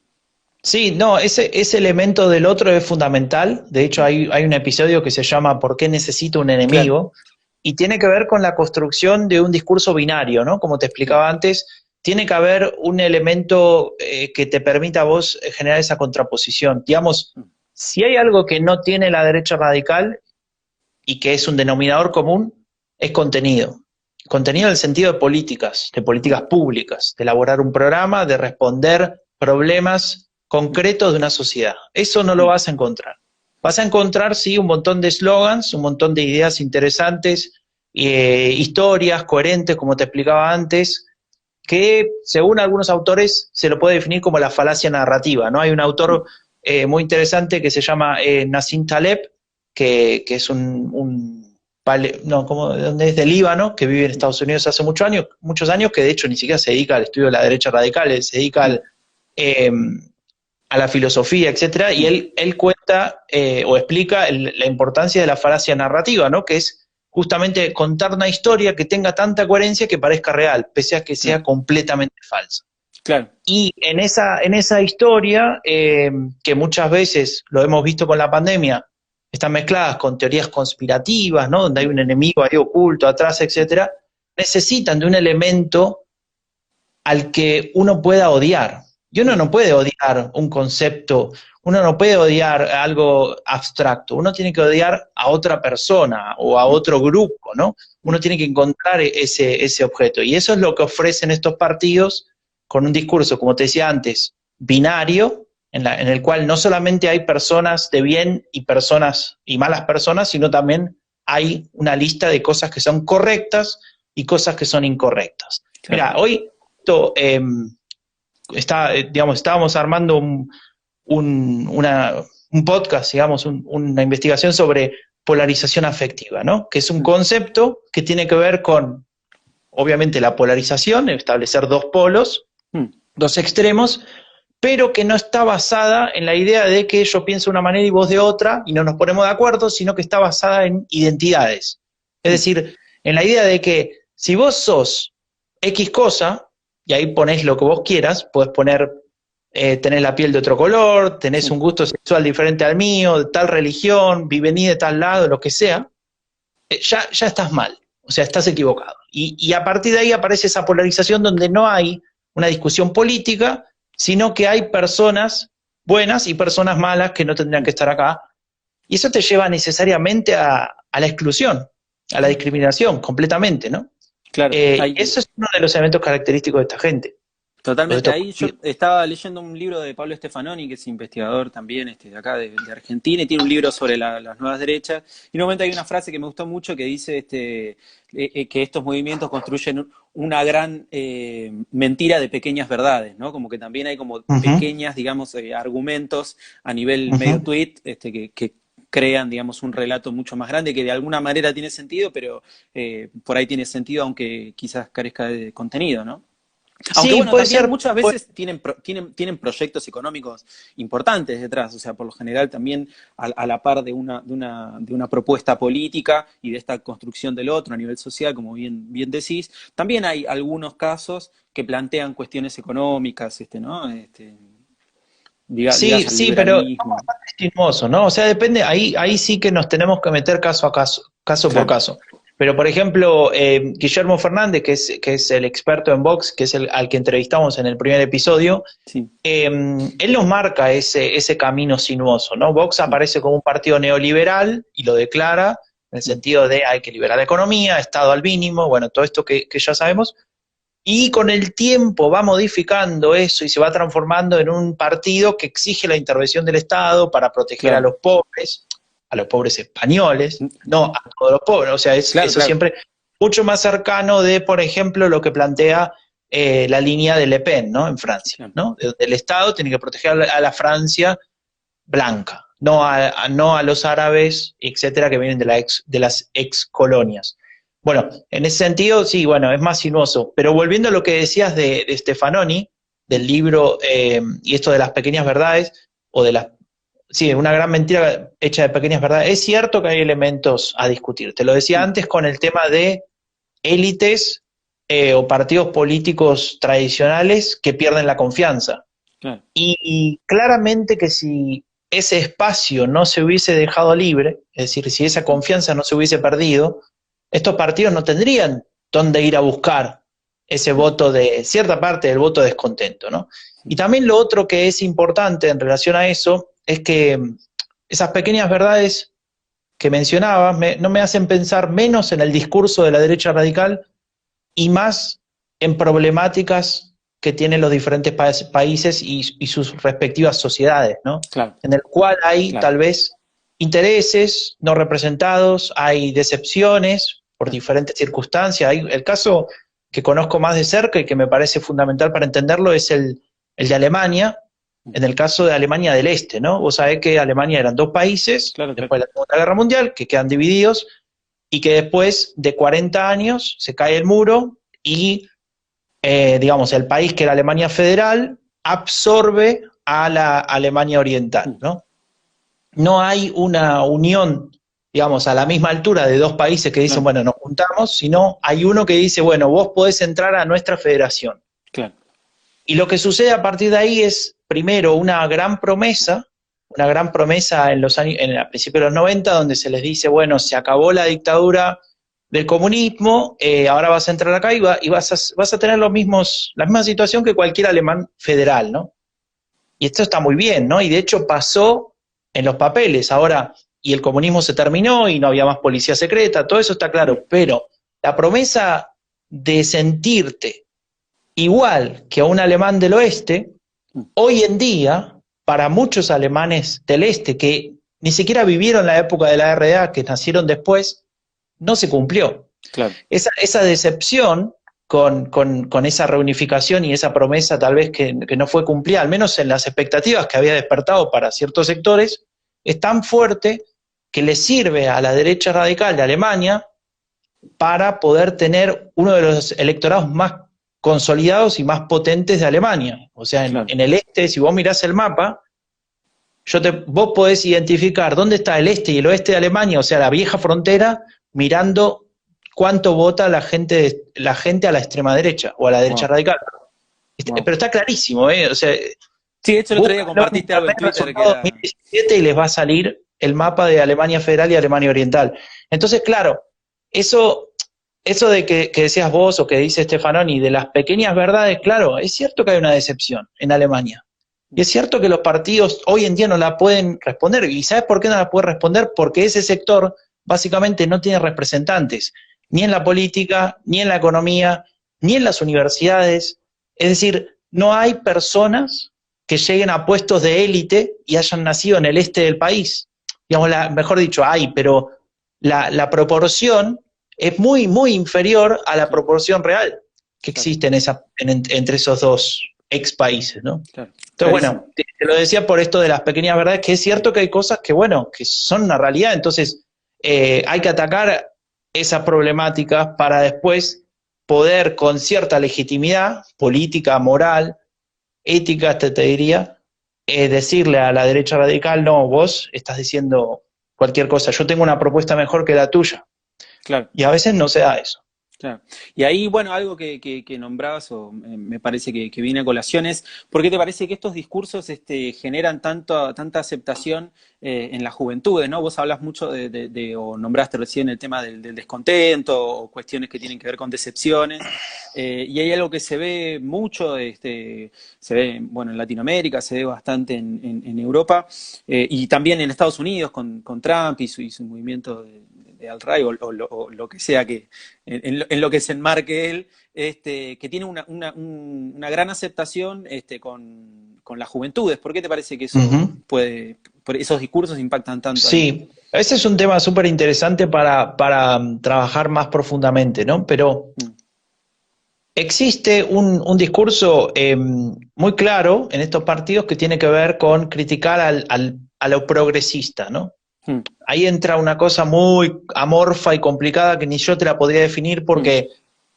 Sí, no, ese elemento del otro es fundamental. De hecho, hay un episodio que se llama ¿Por qué necesito un Claro, enemigo? Y tiene que ver con la construcción de un discurso binario, ¿no? Como te claro. explicaba antes, tiene que haber un elemento que te permita a vos generar esa contraposición. Digamos, si hay algo que no tiene la derecha radical y que es un denominador común, es contenido. Contenido en el sentido de políticas públicas, de elaborar un programa, de responder problemas concretos de una sociedad. Eso no lo vas a encontrar. Vas a encontrar, sí, un montón de eslogans, un montón de ideas interesantes, historias coherentes, como te explicaba antes, que según algunos autores se lo puede definir como la falacia narrativa, ¿no? Hay un autor muy interesante que se llama Nassim Taleb, que es no, ¿cómo, de dónde es? De Líbano, que vive en Estados Unidos hace muchos años, que de hecho ni siquiera se dedica al estudio de la derecha radical, se dedica eh, a la filosofía, etcétera, y él cuenta o explica la importancia de la falacia narrativa, ¿no? Que es justamente contar una historia que tenga tanta coherencia que parezca real, pese a que sea completamente falsa. Claro, Y en esa historia, que muchas veces lo hemos visto con la pandemia, están mezcladas con teorías conspirativas, ¿no? Donde hay un enemigo ahí oculto atrás, etcétera, necesitan de un elemento al que uno pueda odiar. Y uno no puede odiar un concepto, uno no puede odiar algo abstracto, uno tiene que odiar a otra persona o a otro grupo, ¿no? Uno tiene que encontrar ese objeto. Y eso es lo que ofrecen estos partidos con un discurso, como te decía antes, binario, en el cual no solamente hay personas de bien y personas y malas personas, sino también hay una lista de cosas que son correctas y cosas que son incorrectas. claro. Mira, hoy esto, digamos, estábamos armando un podcast, digamos, una investigación sobre polarización afectiva, ¿no? Que es un concepto que tiene que ver con, obviamente, la polarización, establecer dos polos, dos extremos, pero que no está basada en la idea de que yo pienso de una manera y vos de otra y no nos ponemos de acuerdo, sino que está basada en identidades. Es decir, en la idea de que si vos sos X cosa, y ahí ponés lo que vos quieras, podés poner, tenés la piel de otro color, tenés un gusto sexual diferente al mío, de tal religión, vení de tal lado, lo que sea, ya estás mal, o sea, estás equivocado. Y a partir de ahí aparece esa polarización donde no hay una discusión política, sino que hay personas buenas y personas malas que no tendrían que estar acá. Y eso te lleva necesariamente a la exclusión, a la discriminación, completamente, ¿no? Claro, Eso es uno de los elementos característicos de esta gente, o de totalmente. estos Ahí yo partidos. estaba leyendo un libro de Pablo Stefanoni, que es investigador también de acá de Argentina, y tiene un libro sobre las nuevas derechas. Y en un momento hay una frase que me gustó mucho que dice que estos movimientos construyen una gran mentira de pequeñas verdades, ¿no? Como que también hay como Uh -huh, pequeñas, digamos, argumentos a nivel uh medio -huh. tweet, que crean, digamos, un relato mucho más grande que de alguna manera tiene sentido, pero por ahí tiene sentido aunque quizás carezca de contenido, ¿no? Aunque Sí, bueno, puede también ser. muchas veces tienen proyectos económicos importantes detrás, o sea, por lo general también a la par de una propuesta política y de esta construcción del otro a nivel social, como bien decís, también hay algunos casos que plantean cuestiones económicas, ¿no? Sí, Ligadas al sí, pero liberalismo. sinuoso, ¿no? O sea, depende, ahí sí que nos tenemos que meter caso a caso, caso por Claro, caso. Pero, por ejemplo, Guillermo Fernández, que es el experto en Vox, que es al que entrevistamos en el primer episodio, sí. él nos marca ese camino sinuoso, ¿no? Vox aparece como un partido neoliberal y lo declara en el sentido de hay que liberar la economía, Estado al mínimo, bueno, todo esto que ya sabemos, y con el tiempo va modificando eso y se va transformando en un partido que exige la intervención del Estado para proteger claro, a los pobres españoles, no a todos los pobres. O sea, claro, eso claro, siempre mucho más cercano de, por ejemplo, lo que plantea la línea de Le Pen, ¿no? En Francia, claro. ¿no? El Estado tiene que proteger a la Francia blanca, no a los árabes, etcétera, que vienen de las ex colonias. Bueno, en ese sentido, sí, bueno, es más sinuoso. Pero volviendo a lo que decías de Stefanoni, del libro y esto de las pequeñas verdades, o de las. Sí, una gran mentira hecha de pequeñas verdades. Es cierto que hay elementos a discutir. Te lo decía Mm, antes con el tema de élites o partidos políticos tradicionales que pierden la confianza. claro, Y claramente que si ese espacio no se hubiese dejado libre, es decir, si esa mm, confianza no se hubiese perdido, estos partidos no tendrían dónde ir a buscar ese claro, voto de cierta parte del voto de descontento, ¿no? mm, Y también lo otro que es importante en relación a eso es que esas pequeñas verdades que mencionabas no me hacen pensar menos en el discurso de la derecha radical y más en problemáticas que tienen los diferentes países y sus respectivas sociedades, ¿no? claro, En el cual hay claro, tal vez intereses no representados, hay decepciones por claro, diferentes circunstancias. Hay el caso que conozco más de cerca y que me parece fundamental para entenderlo es el de Alemania, mm, en el caso de Alemania del Este, ¿no? Vos sabés que Alemania eran dos países claro, claro, después de la Segunda Guerra Mundial que quedan divididos y que después de 40 años se cae el muro y, digamos, el país que era Alemania Federal absorbe a la Alemania Oriental, mm, ¿no? No hay una unión, digamos, a la misma altura de dos países que dicen, claro, bueno, nos juntamos, sino hay uno que dice, bueno, vos podés entrar a nuestra federación. claro, Y lo que sucede a partir de ahí es, primero, una gran promesa en los años, a principios de los 90, donde se les dice, bueno, se acabó la dictadura del comunismo, ahora vas a entrar acá y vas a tener la misma situación que cualquier alemán federal, ¿no? Y esto está muy bien, ¿no? Y de hecho pasó en los papeles, ahora, y el comunismo se terminó y no había más policía secreta, todo eso está mm, claro, pero la promesa de sentirte igual que a un alemán del oeste, mm, hoy en día, para muchos alemanes del este que ni siquiera vivieron la época de la RDA, que nacieron después, no se cumplió. claro, Esa decepción con esa reunificación y esa promesa tal vez que no fue cumplida, al menos en las expectativas que había despertado para ciertos sectores, es tan fuerte que le sirve a la derecha radical de Alemania para poder tener uno de los electorados más consolidados y más potentes de Alemania. O sea, claro, en el este, si vos mirás el mapa, vos podés identificar dónde está el este y el oeste de Alemania, o sea, la vieja frontera, mirando cuánto vota la gente a la extrema derecha o a la derecha wow, radical. wow. Pero está clarísimo, ¿eh? O sea, Sí, de hecho el otro día búsquenlo en compartiste algo en internet, Twitter que resultado era, 2017, y les va a salir el mapa de Alemania Federal y Alemania Oriental. Entonces, claro, eso, eso de que decías vos o que dice Stefanoni, de las pequeñas verdades, claro, es cierto que hay una decepción en Alemania. Y es cierto que los partidos hoy en día no la pueden responder. ¿Y sabes por qué no la pueden responder? Porque ese sector básicamente no tiene representantes, ni en la política, ni en la economía, ni en las universidades. Es decir, no hay personas que lleguen a puestos de élite y hayan nacido en el este del país. Digamos, mejor dicho, hay, pero la proporción es muy, muy inferior a la claro, proporción real que claro, existe entre esos dos ex países, ¿no? claro, Entonces, clarísimo. bueno, te lo decía por esto de las pequeñas verdades, que es cierto que hay cosas que, bueno, que son una realidad, entonces hay que atacar esas problemáticas para después poder, con cierta legitimidad política, moral, ética, te diría, decirle a la derecha radical, no, vos estás diciendo cualquier cosa, yo tengo una propuesta mejor que la tuya. Claro. Y a veces no se da eso. Claro. Y ahí, bueno, algo que nombrabas o me parece que viene a colación es, ¿por qué te parece que estos discursos generan tanta aceptación en las juventudes, ¿no? Vos hablas mucho o nombraste recién el tema del descontento o cuestiones que tienen que ver con decepciones, y hay algo que se ve mucho, se ve, bueno, en Latinoamérica, se ve bastante en Europa, y también en Estados Unidos con Trump y su movimiento alt-right o lo que sea que, en lo que se enmarque él, que tiene una gran aceptación con las juventudes. ¿Por qué te parece que eso Ujú. esos discursos impactan tanto ahí? Sí, ese es un tema súper interesante para trabajar más profundamente, ¿no? Pero Mm, existe un discurso muy claro en estos partidos que tiene que ver con criticar a lo progresista, ¿no? mm, Ahí entra una cosa muy amorfa y complicada que ni yo te la podría definir mm,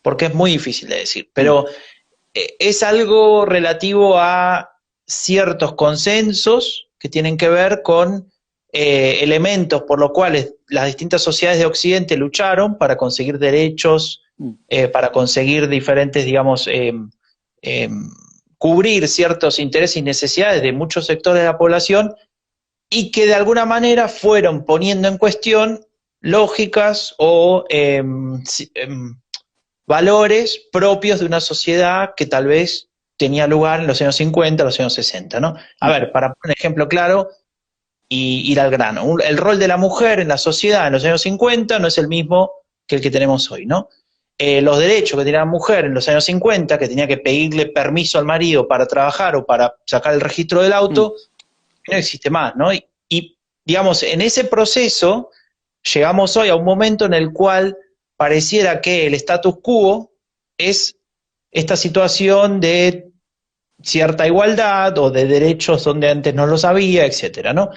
porque es muy difícil de decir, mm, pero es algo relativo a ciertos consensos que tienen que ver con elementos por los cuales las distintas sociedades de Occidente lucharon para conseguir derechos, mm, para conseguir diferentes, digamos, eh, cubrir ciertos intereses y necesidades de muchos sectores de la población y que de alguna manera fueron poniendo en cuestión lógicas o valores propios de una sociedad que tal vez tenía lugar en los años 50, los años 60, ¿no? A mm, ver, para poner un ejemplo claro y ir al grano, el rol de la mujer en la sociedad en los años 50 no es el mismo que el que tenemos hoy, ¿no? Los derechos que tenía la mujer en los años 50, que tenía que pedirle permiso al marido para trabajar o para sacar el registro del mm, auto, no existe más, ¿no? Y digamos, en ese proceso llegamos hoy a un momento en el cual pareciera que el status quo es esta situación de cierta igualdad o de derechos donde antes no los había, etcétera, ¿no?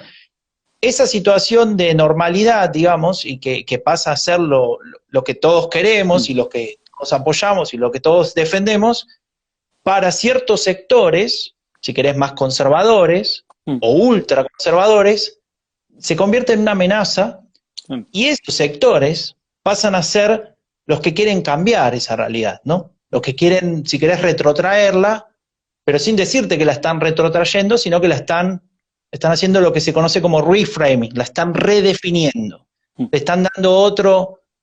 Esa situación de normalidad, digamos, y que pasa a ser lo que todos queremos mm, y lo que todos apoyamos y lo que todos defendemos, para ciertos sectores, si querés más conservadores mm, o ultraconservadores, se convierte en una amenaza mm. y esos sectores pasan a ser los que quieren cambiar esa realidad, ¿no? Los que quieren, si querés, retrotraerla, pero sin decirte que la están retrotrayendo, sino que están haciendo lo que se conoce como reframing, la están redefiniendo, Mm. le están dando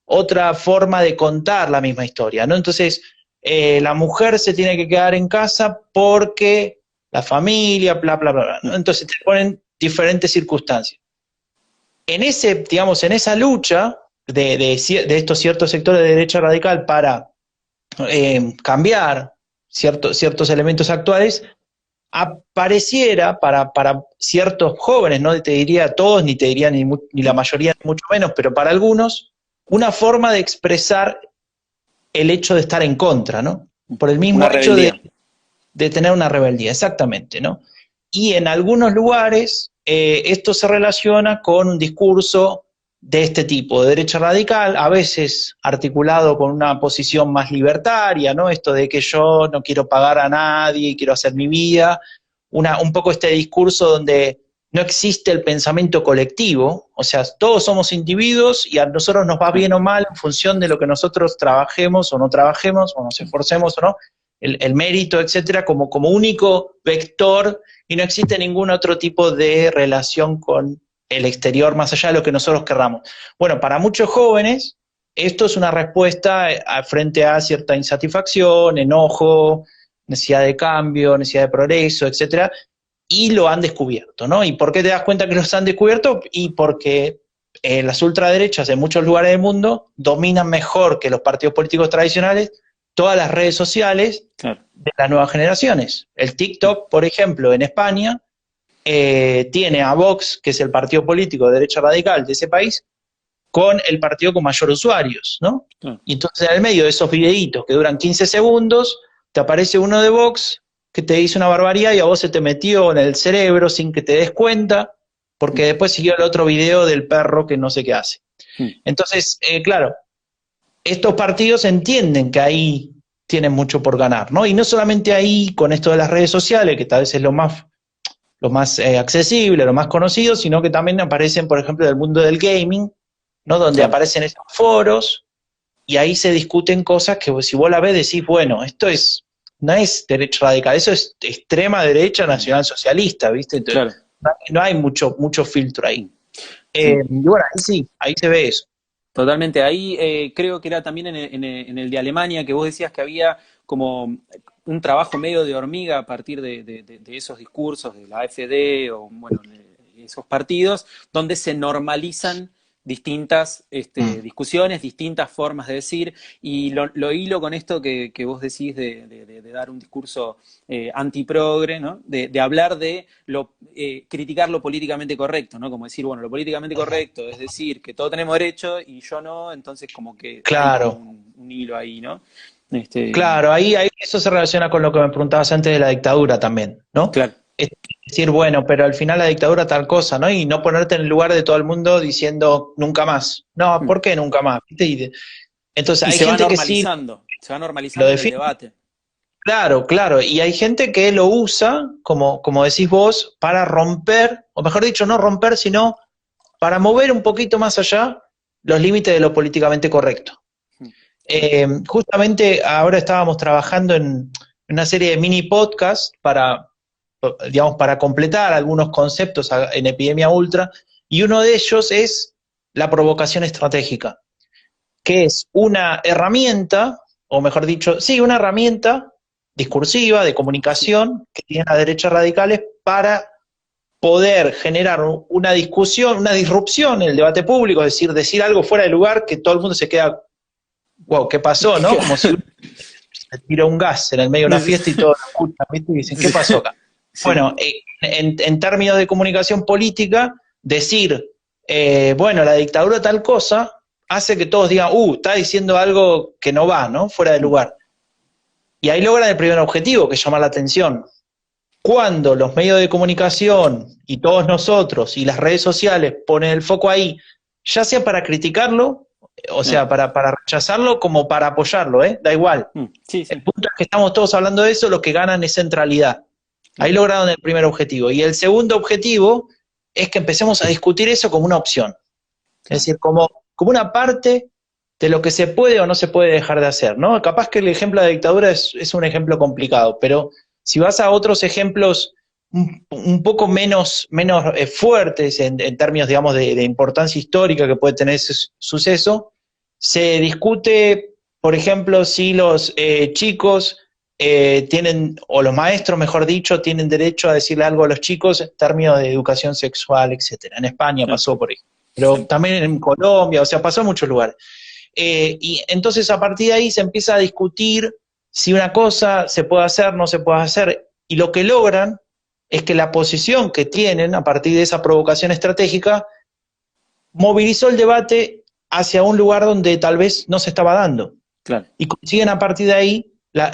otra forma de contar la misma historia, ¿no? Entonces, la mujer se tiene que quedar en casa porque la familia, bla, bla, bla, bla, ¿no? Mm. Entonces te ponen diferentes circunstancias. En ese, digamos, en esa lucha de estos ciertos sectores de derecha radical para cambiar ciertos elementos actuales, apareciera para ciertos jóvenes, no te diría todos, ni te diría ni la Mm. mayoría, ni mucho menos, pero para algunos, una forma de expresar el hecho de estar en contra, ¿no? Por el Una mismo hecho rebeldía. de tener una rebeldía, exactamente, ¿no? Y en algunos lugares esto se relaciona con un discurso de este tipo, de derecha radical, a veces articulado con una posición más libertaria, ¿no? Esto de que yo no quiero pagar a nadie y quiero hacer mi vida, un poco este discurso donde no existe el pensamiento colectivo, o sea, todos somos individuos y a nosotros nos va Ah, bien o mal en función de lo que nosotros trabajemos o no trabajemos, o nos esforcemos o no, el mérito, etcétera, como único vector y no existe ningún otro tipo de relación con el exterior más allá de lo que nosotros querramos. Bueno, para muchos jóvenes esto es una respuesta frente a cierta insatisfacción, enojo, necesidad de cambio, necesidad de progreso, etcétera, y lo han descubierto, ¿no? ¿Y por qué te das cuenta que los han descubierto? Y porque las ultraderechas en muchos lugares del mundo dominan mejor que los partidos políticos tradicionales todas las redes sociales claro. de las nuevas generaciones. El Mm, TikTok, por ejemplo, en España, tiene a Vox, que es el partido político de derecha radical de ese país, con el partido con mayor usuarios, ¿no? claro. Y entonces en el medio de esos videitos que duran 15 segundos, te aparece uno de Vox que te dice una barbaridad y a vos se te metió en el cerebro sin que te des cuenta, Mm, porque después siguió el otro video del perro que no sé qué hace. mm, Entonces, claro, estos partidos entienden que ahí tienen mucho por ganar, ¿no? Y no solamente ahí con esto de las redes sociales, que tal vez es lo más accesible, lo más conocido, sino que también aparecen, por ejemplo, del mundo del gaming, ¿no? Donde claro. aparecen esos foros y ahí se discuten cosas que si vos la ves decís, bueno, no es derecha radical, eso es extrema derecha Mm, nacional socialista, ¿viste? Entonces, claro. no hay mucho filtro ahí. Mm, sí. Y bueno, ahí sí, ahí se ve eso. Totalmente. Ahí creo que era también en el de Alemania que vos decías que había como un trabajo medio de hormiga a partir de esos discursos de la AfD o bueno, de esos partidos, donde se normalizan distintas Mm. discusiones, distintas formas de decir, y lo hilo con esto que vos decís de dar un discurso antiprogre, ¿no? De hablar criticar lo políticamente correcto, ¿no? Como decir, bueno, lo políticamente correcto es decir que todos tenemos derecho y yo no, entonces como que hay como Claro, un hilo ahí, ¿no? Este, claro, ahí eso se relaciona con lo que me preguntabas antes de la dictadura también, ¿no? claro. Es decir, bueno, pero al final la dictadura tal cosa, ¿no? Y no ponerte en el lugar de todo el mundo diciendo nunca más. No, Mm. ¿por qué nunca más? ¿Viste? Entonces Y hay gente que sí se va lo normalizando en el defiende. debate. Claro, claro, y hay gente que lo usa, como decís vos, para romper, o mejor dicho, no romper, sino para mover un poquito más allá los límites de lo políticamente correcto. Mm. Justamente ahora estábamos trabajando en una serie de mini podcasts para, digamos, para completar algunos conceptos en Epidemia Ultra, y uno de ellos es la provocación estratégica, que es una herramienta, o mejor dicho, sí, una herramienta discursiva de Sí. comunicación que tienen las derechas radicales para poder generar una discusión, una disrupción en el debate público, es decir algo fuera de lugar que todo el mundo se queda, wow, ¿qué pasó? ¿No? Como si se tira un gas en el medio de una fiesta y todos lo escuchan, ¿viste? Y dicen, ¿qué pasó acá? Sí. Bueno, en términos de comunicación política, decir, bueno, la dictadura tal cosa, hace que todos digan, está diciendo algo que no va, ¿no? Fuera de Mm. lugar. Y ahí logran el primer objetivo, que es llamar la atención. Cuando los medios de comunicación y todos nosotros y las redes sociales ponen el foco ahí, ya sea para criticarlo, o sea, para rechazarlo, como para apoyarlo, ¿eh? Da igual. Sí, El sí. punto es que estamos todos hablando de eso, lo que ganan es centralidad. Ahí Claro. lograron el primer objetivo. Y el segundo objetivo es que empecemos a discutir eso como una opción. Es Claro. decir, como una parte de lo que se puede o no se puede dejar de hacer, ¿no? Capaz que el ejemplo de la dictadura es un ejemplo complicado, pero si vas a otros ejemplos un poco menos fuertes en términos, digamos, de importancia histórica que puede tener ese suceso, se discute, por ejemplo, si los chicos tienen, o los maestros, mejor dicho, tienen derecho a decirle algo a los chicos en términos de educación sexual, etcétera. En España Claro. pasó por ahí, pero Sí. también en Colombia, o sea, pasó en muchos lugares. Y entonces a partir de ahí se empieza a discutir si una cosa se puede hacer, no se puede hacer, y lo que logran es que la posición que tienen a partir de esa provocación estratégica movilizó el debate hacia un lugar donde tal vez no se estaba dando. Claro. Y consiguen a partir de ahí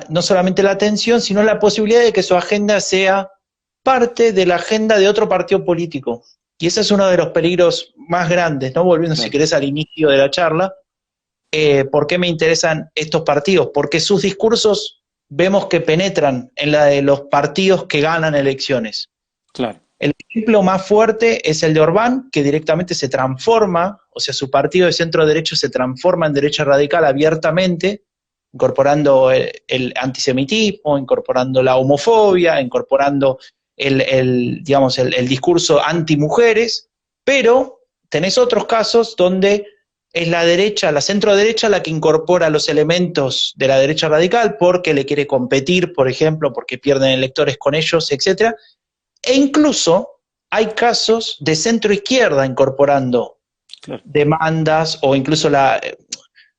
no solamente la atención, sino la posibilidad de que su agenda sea parte de la agenda de otro partido político. Y ese es uno de los peligros más grandes, ¿no? Volviendo, si Claro. querés, al inicio de la charla. ¿Por qué me interesan estos partidos? Porque sus discursos vemos que penetran en la de los partidos que ganan elecciones. Claro. El ejemplo más fuerte es el de Orbán, que directamente se transforma, o sea, su partido de centro derecho se transforma en derecha radical abiertamente, incorporando el antisemitismo, incorporando la homofobia, incorporando digamos, el discurso antimujeres, pero tenés otros casos donde es la derecha, la centro derecha, la que incorpora los elementos de la derecha radical porque le quiere competir, por ejemplo, porque pierden electores con ellos, etcétera. E incluso hay casos de centro izquierda incorporando Claro. demandas o incluso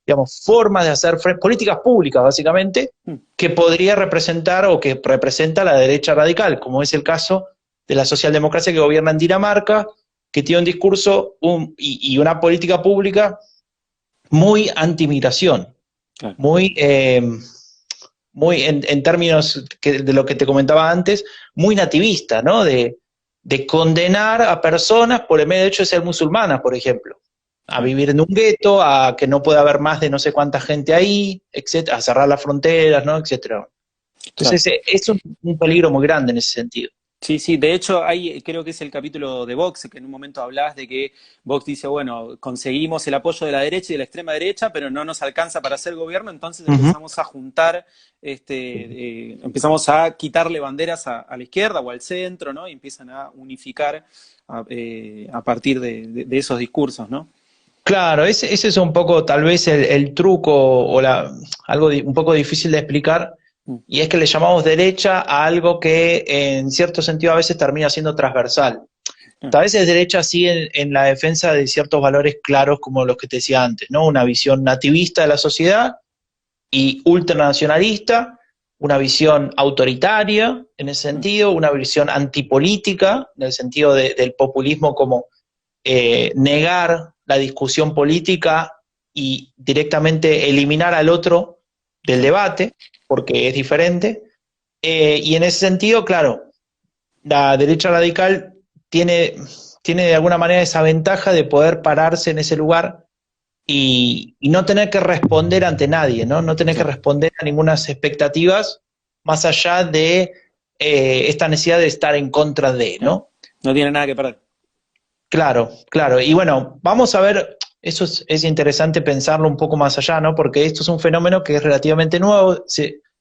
digamos, formas de hacer políticas públicas, básicamente, Mm. que podría representar o que representa la derecha radical, como es el caso de la socialdemocracia que gobierna en Dinamarca, que tiene un discurso y una política pública muy antimigración, Claro. muy, muy en términos de lo que te comentaba antes, muy nativista, ¿no? De condenar a personas por el medio hecho de ser musulmanas, por ejemplo, a Claro. vivir en un gueto, a que no pueda haber más de no sé cuánta gente ahí, etcétera, a cerrar las fronteras, ¿no? Etcétera. Claro. Entonces, es un peligro muy grande en ese sentido. Sí, sí, de hecho hay, creo que es el capítulo de Vox, que en un momento hablas de que Vox dice, bueno, conseguimos el apoyo de la derecha y de la extrema derecha, pero no nos alcanza para hacer gobierno, entonces Uh -huh. empezamos a juntar, empezamos a quitarle banderas a la izquierda o al centro, ¿no? Y empiezan a unificar a partir de esos discursos, ¿no? Claro, ese es un poco tal vez el truco o algo un poco difícil de explicar, Mm. y es que le llamamos derecha a algo que en cierto sentido a veces termina siendo transversal. Ah, Tal vez es derecha así en la defensa de ciertos valores claros como los que te decía antes, ¿no? Una visión nativista de la sociedad y ultranacionalista, una visión autoritaria en ese mm, sentido, una visión antipolítica en el sentido del populismo como negar la discusión política y directamente eliminar al otro del claro. debate, porque es diferente. Y en ese sentido, claro, la derecha radical tiene, tiene de alguna manera esa ventaja de poder pararse en ese lugar y no tener que responder ante nadie, ¿no? No tener que Claro. responder a ninguna expectativas más allá de esta necesidad de estar en contra de, Claro. ¿no? No tiene nada que perder. Claro, claro. Y bueno, vamos a ver, eso es interesante pensarlo un poco más allá, ¿no? Porque esto es un fenómeno que es relativamente nuevo,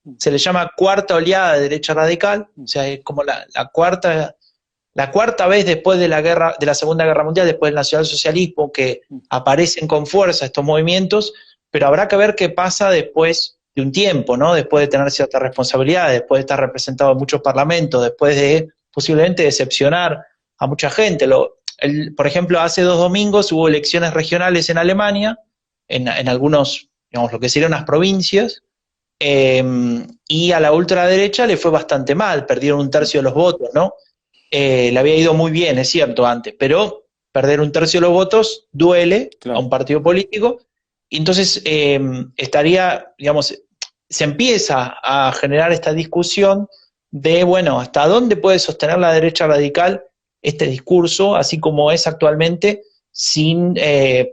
Mm, se le llama cuarta oleada de derecha radical, o mm, sea, es como la cuarta vez después de la guerra, de la Segunda Guerra Mundial, después del nacionalsocialismo, que mm. aparecen con fuerza estos movimientos, pero habrá que ver qué pasa después de un tiempo, ¿no? Después de tener cierta responsabilidad, después de estar representado en muchos parlamentos, después de posiblemente decepcionar a mucha gente. Por ejemplo, hace 2 domingos hubo elecciones regionales en Alemania, en algunos, digamos, lo que serían unas provincias, eh, y a la ultraderecha le fue bastante mal, perdieron un tercio de los votos, ¿no? Le había ido muy bien, es cierto, antes, pero perder un tercio de los votos duele a Claro. un partido político, y entonces estaría, digamos, se empieza a generar esta discusión de, bueno, hasta dónde puede sostener la derecha radical este discurso, así como es actualmente, sin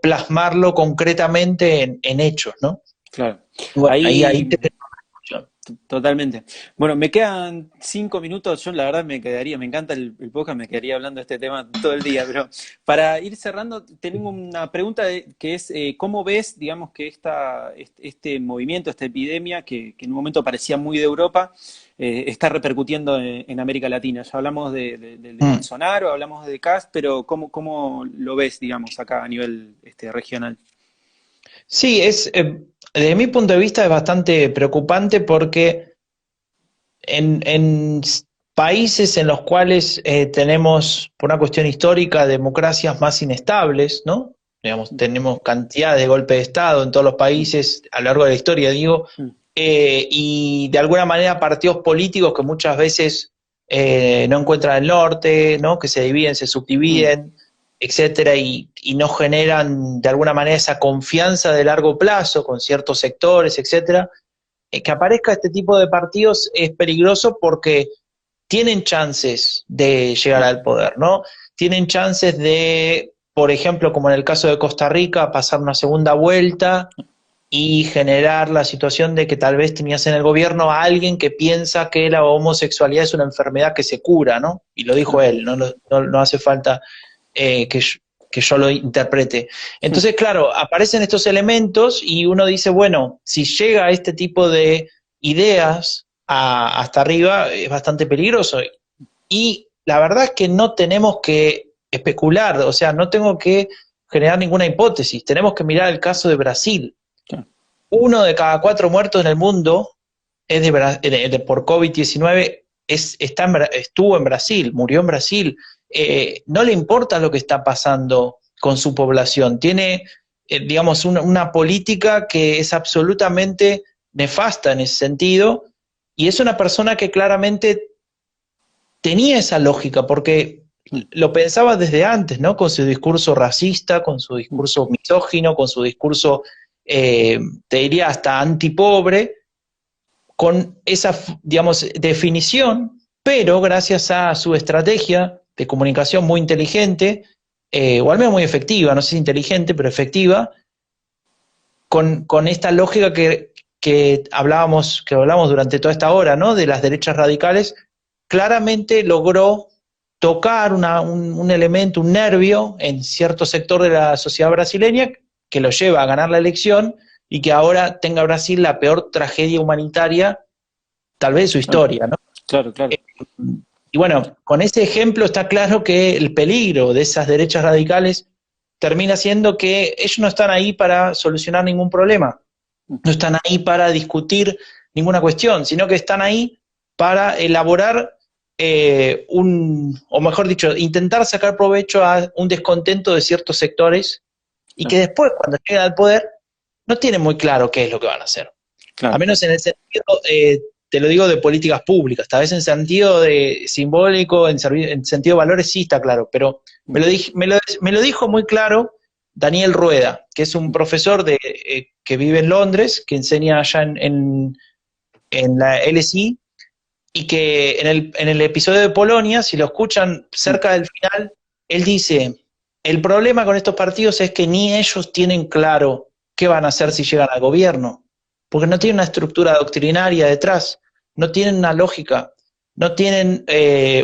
plasmarlo concretamente en hechos, ¿no? Claro. Y bueno, ahí Ahí, te tengo una discusión. totalmente. Bueno, me quedan 5 minutos. Yo la verdad me quedaría, me encanta el podcast, me quedaría hablando de este tema todo el día, pero para ir cerrando, tengo una pregunta que es, ¿cómo ves, digamos, que este movimiento, esta epidemia, que en un momento parecía muy de Europa, está repercutiendo en América Latina? Ya hablamos de Mm. Bolsonaro, hablamos de Kast, pero ¿cómo lo ves, digamos, acá a nivel regional? Sí, desde mi punto de vista es bastante preocupante porque en países en los cuales tenemos, por una cuestión histórica, democracias más inestables, ¿no? Digamos, tenemos cantidad de golpes de Estado en todos los Mm, países a lo largo de la historia, digo, mm, y de alguna manera partidos políticos que muchas veces no encuentran el norte, ¿no? Que se dividen, se mm, subdividen, etcétera, y no generan de alguna manera esa confianza de largo plazo con ciertos sectores, etcétera. Que aparezca este tipo de partidos es peligroso porque tienen chances de llegar mm, al poder, ¿no? Tienen chances de, por ejemplo, como en el caso de Costa Rica, pasar una segunda vuelta y generar la situación de que tal vez tenías en el gobierno a alguien que piensa que la homosexualidad es una enfermedad que se cura, ¿no? Y lo dijo claro. él, no hace falta que yo lo interprete. Entonces, claro, aparecen estos elementos y uno dice, bueno, si llega a este tipo de ideas hasta arriba, es bastante peligroso. Y la verdad es que no tenemos que especular, o sea, no tengo que generar ninguna hipótesis, tenemos que mirar el caso de Brasil. Claro. 1 de cada 4 muertos en el mundo es por COVID-19 estuvo en Brasil, murió en Brasil. No le importa lo que está pasando con su población. Tiene, digamos, una política que es absolutamente nefasta en ese sentido. Y es una persona que claramente tenía esa lógica, porque Mm, lo pensaba desde antes, ¿no? Con su discurso racista, con su mm, discurso misógino, con su discurso, eh, te diría, hasta antipobre, con esa, digamos, definición, pero gracias a su estrategia de comunicación muy inteligente, o al menos muy efectiva, no sé si inteligente, pero efectiva, con esta lógica que hablamos durante toda esta hora, ¿no? De las derechas radicales, claramente logró tocar un elemento, un nervio en cierto sector de la sociedad brasileña que lo lleva a ganar la elección y que ahora tenga Brasil la peor tragedia humanitaria tal vez de su claro, historia, ¿no? claro, claro. Y bueno, con ese ejemplo está claro que el peligro de esas derechas radicales termina siendo que ellos no están ahí para solucionar ningún problema, Mm, no están ahí para discutir ninguna cuestión, sino que están ahí para elaborar o mejor dicho, intentar sacar provecho a un descontento de ciertos sectores y que después, cuando lleguen al poder, no tienen muy claro qué es lo que van a hacer. A Claro, menos en el sentido, te lo digo, de políticas públicas, tal vez en sentido de simbólico, en sentido de valores sí está claro, pero me lo dijo muy claro Daniel Rueda, que es un profesor que vive en Londres, que enseña allá en la LSI, y que en el episodio de Polonia, si lo escuchan cerca del final, él dice, el problema con estos partidos es que ni ellos tienen claro qué van a hacer si llegan al gobierno, porque no tienen una estructura doctrinaria detrás, no tienen una lógica, no tienen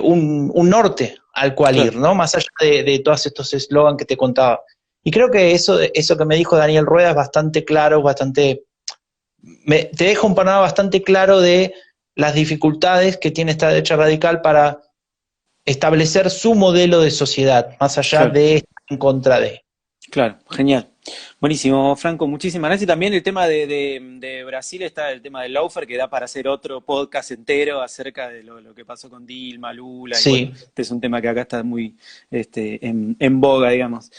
un norte al cual ir, claro. ¿no? Más allá de todos estos eslogans que te contaba. Y creo que eso que me dijo Daniel Rueda es bastante claro, te deja un panorama bastante claro de las dificultades que tiene esta derecha radical para establecer su modelo de sociedad, más allá Claro. de estar en contra de. Claro, genial. Buenísimo, Franco, muchísimas gracias. Y también el tema de Brasil está el tema del lawfare, que da para hacer otro podcast entero acerca de lo que pasó con Dilma, Lula, y bueno, Sí, este es un tema que acá está muy en boga, digamos.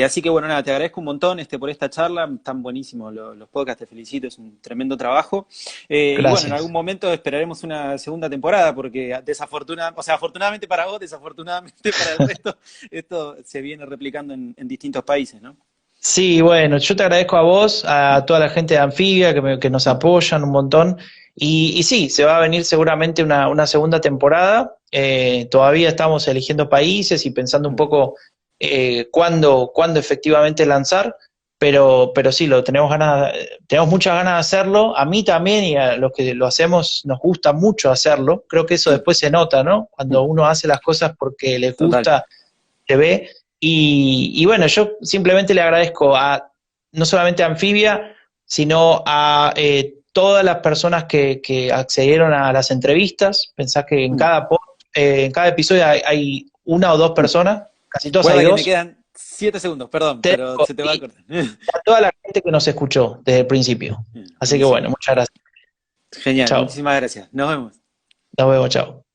Así que bueno, nada, te agradezco un montón por esta charla, están buenísimos los podcasts, te felicito, es un tremendo trabajo. Y bueno, en algún gracias. momento esperaremos una segunda temporada, porque afortunadamente para vos, desafortunadamente para el resto, esto se viene replicando en distintos países, ¿no? Sí, bueno, yo te agradezco a vos, a toda la gente de Anfibia que nos apoyan un montón. Y sí, se va a venir seguramente una segunda temporada. Todavía estamos eligiendo países y pensando un poco cuándo efectivamente lanzar, pero sí, tenemos muchas ganas de hacerlo. A mí también y a los que lo hacemos nos gusta mucho hacerlo. Creo que eso después se nota, ¿no? Cuando uno hace las cosas porque les Total. gusta, se ve. Y bueno, yo simplemente le agradezco no solamente a Anfibia, sino a todas las personas que accedieron a las entrevistas. Pensás que en cada episodio hay una o dos personas, casi todas hay Guarda que me dos. quedan 7 segundos, perdón, pero se te va a Y cortar. a toda la gente que nos escuchó desde el principio. Así que bueno, Buenísimo. muchas gracias. Genial, Chao. muchísimas gracias. Nos vemos. Nos vemos, chao.